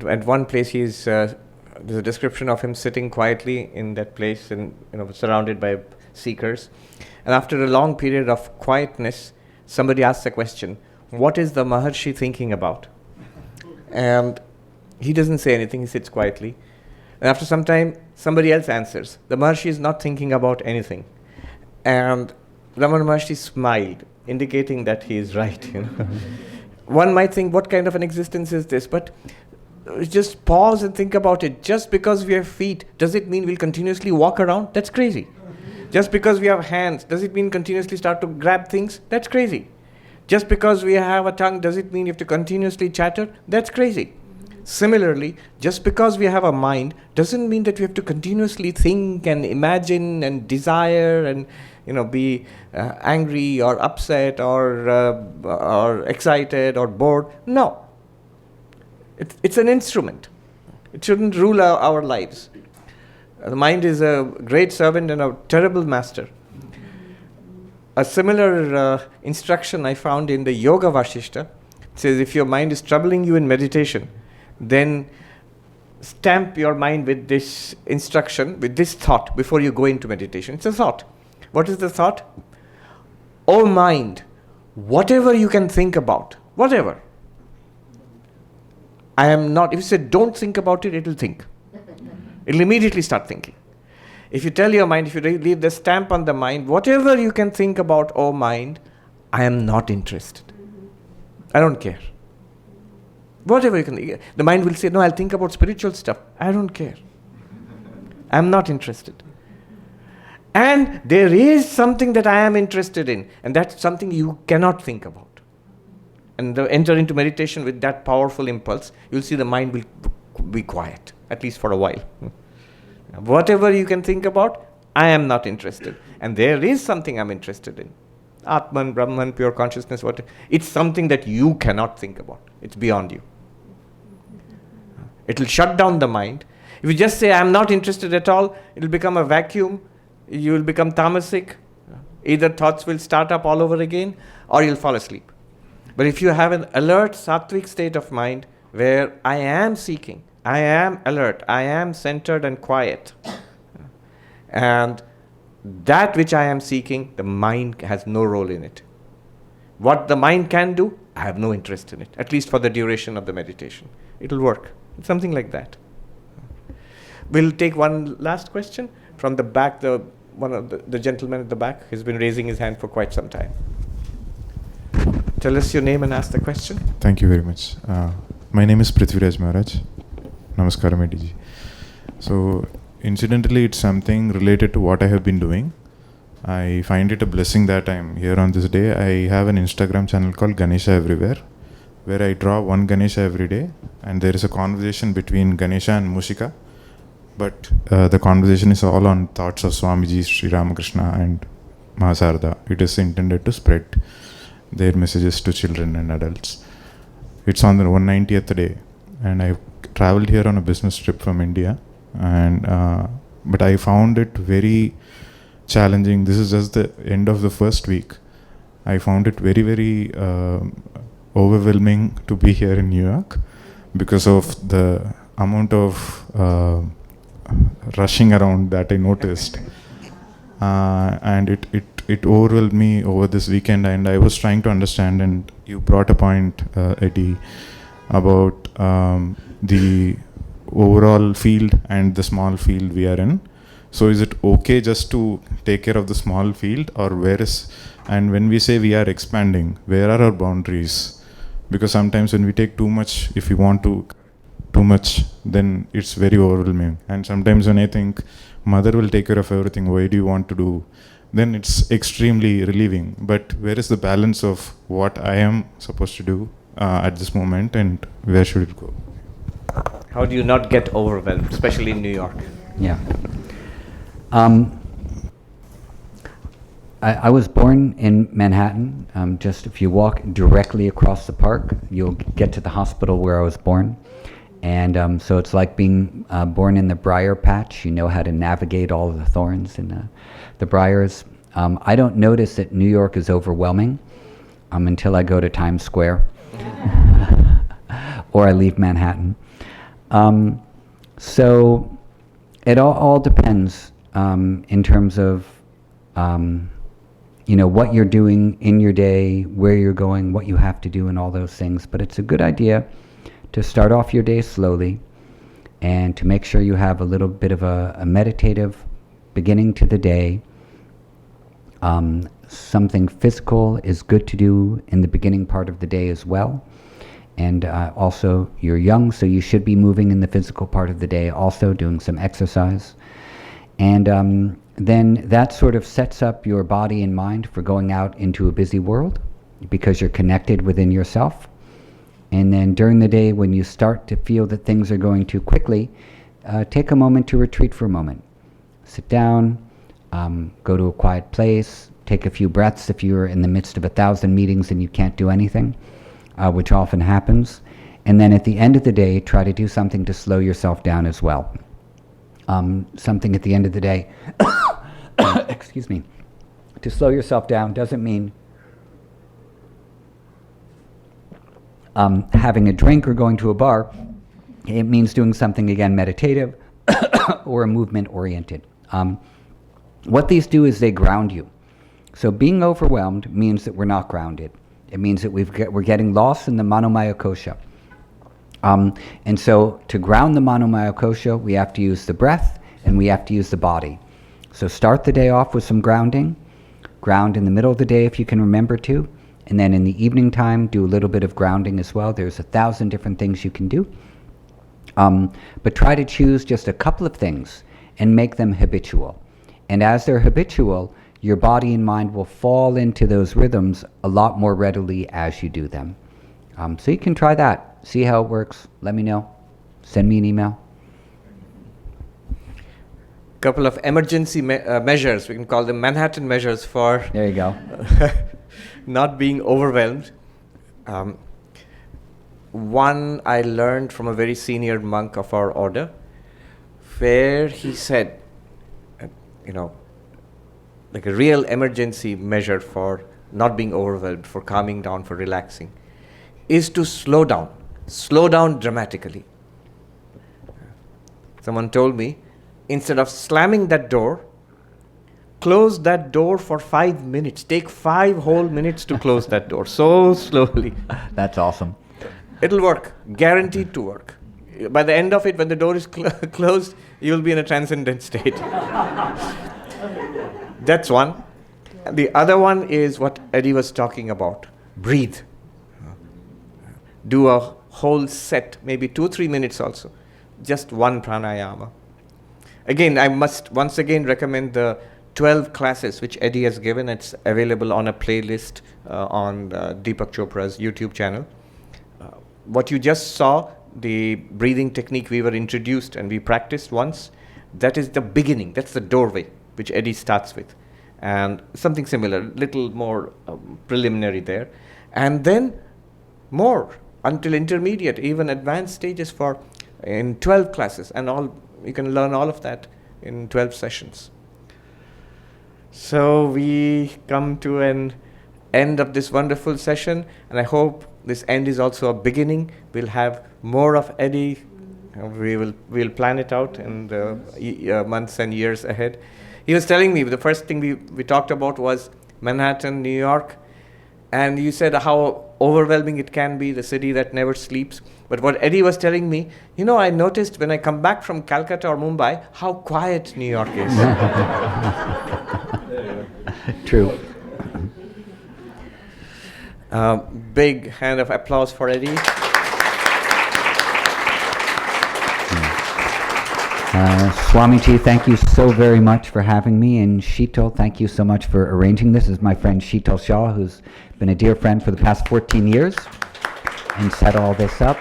At one place, there's a description of him sitting quietly in that place, and surrounded by seekers. And after a long period of quietness, somebody asks a question, what is the Maharshi thinking about? And he doesn't say anything, he sits quietly. And after some time, somebody else answers. The Maharshi is not thinking about anything. And Ramana Maharshi smiled, indicating that he is right. one might think, what kind of an existence is this? But just pause and think about it. Just because we have feet, does it mean we'll continuously walk around? That's crazy. Just because we have hands, does it mean continuously start to grab things? That's crazy. Just because we have a tongue, does it mean you have to continuously chatter? That's crazy. Similarly, just because we have a mind doesn't mean that we have to continuously think and imagine and desire and be angry or upset or excited or bored. No. It's an instrument. It shouldn't rule our lives. The mind is a great servant and a terrible master. A similar instruction I found in the Yoga Vashishta. It says, if your mind is troubling you in meditation, then stamp your mind with this instruction, with this thought before you go into meditation. It's a thought. What is the thought? Oh mind, whatever you can think about, whatever. I am not, if you say don't think about it, it will think. It will immediately start thinking. If you tell your mind, if you leave the stamp on the mind, whatever you can think about, oh mind, I am not interested. I don't care. Whatever you can, the mind will say, no, I'll think about spiritual stuff. I don't care. I'm not interested. And there is something that I am interested in, and that's something you cannot think about. And enter into meditation with that powerful impulse, you'll see the mind will be quiet, at least for a while. Whatever you can think about, I am not interested. And there is something I'm interested in. Atman, Brahman, pure consciousness, it's something that you cannot think about. It's beyond you. It will shut down the mind. If you just say, I'm not interested at all, it will become a vacuum. You will become tamasic. Either thoughts will start up all over again, or you'll fall asleep. But if you have an alert, sattvic state of mind, where I am seeking, I am alert, I am centered and quiet, and that which I am seeking, the mind has no role in it. What the mind can do, I have no interest in it, at least for the duration of the meditation. It will work. It's something like that. We'll take one last question from the back. One of the gentlemen at the back has been raising his hand for quite some time. Tell us your name and ask the question. Thank you very much. My name is Prithviraj Maharaj. Namaskaram, Ediji. So, incidentally, it's something related to what I have been doing. I find it a blessing that I'm here on this day. I have an Instagram channel called Ganesha Everywhere, where I draw one Ganesha every day, and there is a conversation between Ganesha and Mushika. But the conversation is all on thoughts of Swamiji, Sri Ramakrishna and Mahasarada. It is intended to spread their messages to children and adults. It's on the 190th day, and I traveled here on a business trip from India, and but I found it very challenging. This is just the end of the first week. I found it very, very overwhelming to be here in New York because of the amount of rushing around that I noticed, and it overwhelmed me over this weekend. And I was trying to understand, and you brought a point, Eddie, about the overall field and the small field we are in. So is it okay just to take care of the small field, or and when we say we are expanding, where are our boundaries? Because sometimes when we take too much, if we want to too much, then it's very overwhelming. And sometimes when I think mother will take care of everything, why do you want to do? Then it's extremely relieving. But where is the balance of what I am supposed to do at this moment, and where should it go? How do you not get overwhelmed, especially in New York? Yeah. I was born in Manhattan. Just if you walk directly across the park, you'll get to the hospital where I was born. And so it's like being born in the briar patch. You know how to navigate all of the thorns and the briars. I don't notice that New York is overwhelming until I go to Times Square or I leave Manhattan. So it all depends in terms of what you're doing in your day, where you're going, what you have to do, and all those things. But it's a good idea to start off your day slowly and to make sure you have a little bit of a meditative beginning to the day, something physical is good to do in the beginning part of the day as well. And also, you're young, so you should be moving in the physical part of the day, also doing some exercise. And then that sort of sets up your body and mind for going out into a busy world, because you're connected within yourself. And then during the day, when you start to feel that things are going too quickly, take a moment to retreat for a moment. Sit down, go to a quiet place, take a few breaths if you're in the midst of 1,000 meetings and you can't do anything, which often happens. And then at the end of the day, try to do something to slow yourself down as well. Something at the end of the day, excuse me, to slow yourself down doesn't mean having a drink or going to a bar. It means doing something, again, meditative or movement-oriented. What these do is they ground you. So being overwhelmed means that we're not grounded. It means that we're getting lost in the manomaya kosha. And so to ground the manomaya kosha, we have to use the breath and we have to use the body. So start the day off with some grounding. Ground in the middle of the day if you can remember to. And then in the evening time, do a little bit of grounding as well. There's 1,000 different things you can do. But try to choose just a couple of things and make them habitual. And as they're habitual, your body and mind will fall into those rhythms a lot more readily as you do them. So you can try that. See how it works. Let me know. Send me an email. Couple of emergency measures. We can call them Manhattan measures for... There you go. not being overwhelmed. One I learned from a very senior monk of our order, where he said, like a real emergency measure for not being overwhelmed, for calming down, for relaxing, is to slow down dramatically. Someone told me, instead of slamming that door, close that door for 5 minutes. Take 5 whole minutes to close that door, so slowly. That's awesome. It'll work, guaranteed to work. By the end of it, when the door is closed, you'll be in a transcendent state. That's one. The other one is what Eddie was talking about. Breathe. Do a whole set, maybe 2-3 minutes also. Just one pranayama. Again, I must once again recommend the 12 classes which Eddie has given. It's available on a playlist on Deepak Chopra's YouTube channel. What you just saw, the breathing technique we were introduced and we practiced once, that is the beginning, that's the doorway which Eddie starts with. And something similar, little more preliminary there. And then more until intermediate, even advanced stages in 12 classes, and all you can learn all of that in 12 sessions. So we come to an end of this wonderful session, and I hope this end is also a beginning. We'll have more of Eddie. We'll plan it out in the months and years ahead. He was telling me the first thing we talked about was Manhattan, New York, and you said how overwhelming it can be, the city that never sleeps. But what Eddie was telling me, I noticed when I come back from Calcutta or Mumbai, how quiet New York is. True. Big hand of applause for Eddie. Swamiji, thank you so very much for having me. And Sheetal, thank you so much for arranging this. This is my friend Sheetal Shah, who's been a dear friend for the past 14 years and set all this up.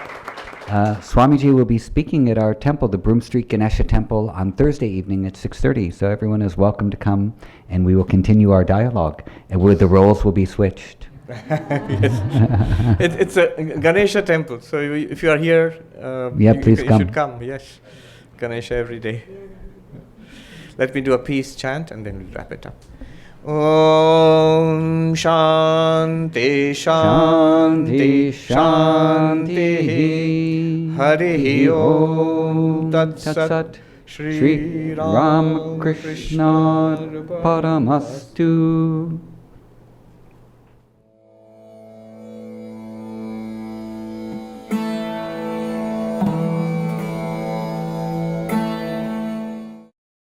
Swamiji will be speaking at our temple, the Broome Street Ganesha Temple, on Thursday evening at 6:30. So everyone is welcome to come, and we will continue our dialogue, and where the roles will be switched. Yes. It's a Ganesha temple, so if you are here, please you come. should come. Yes, Ganesha every day. Let me do a peace chant and then we'll wrap it up. Om Shanti Shanti Shanti Hari Om Tat Sat Shri Ram Krishna Paramastu.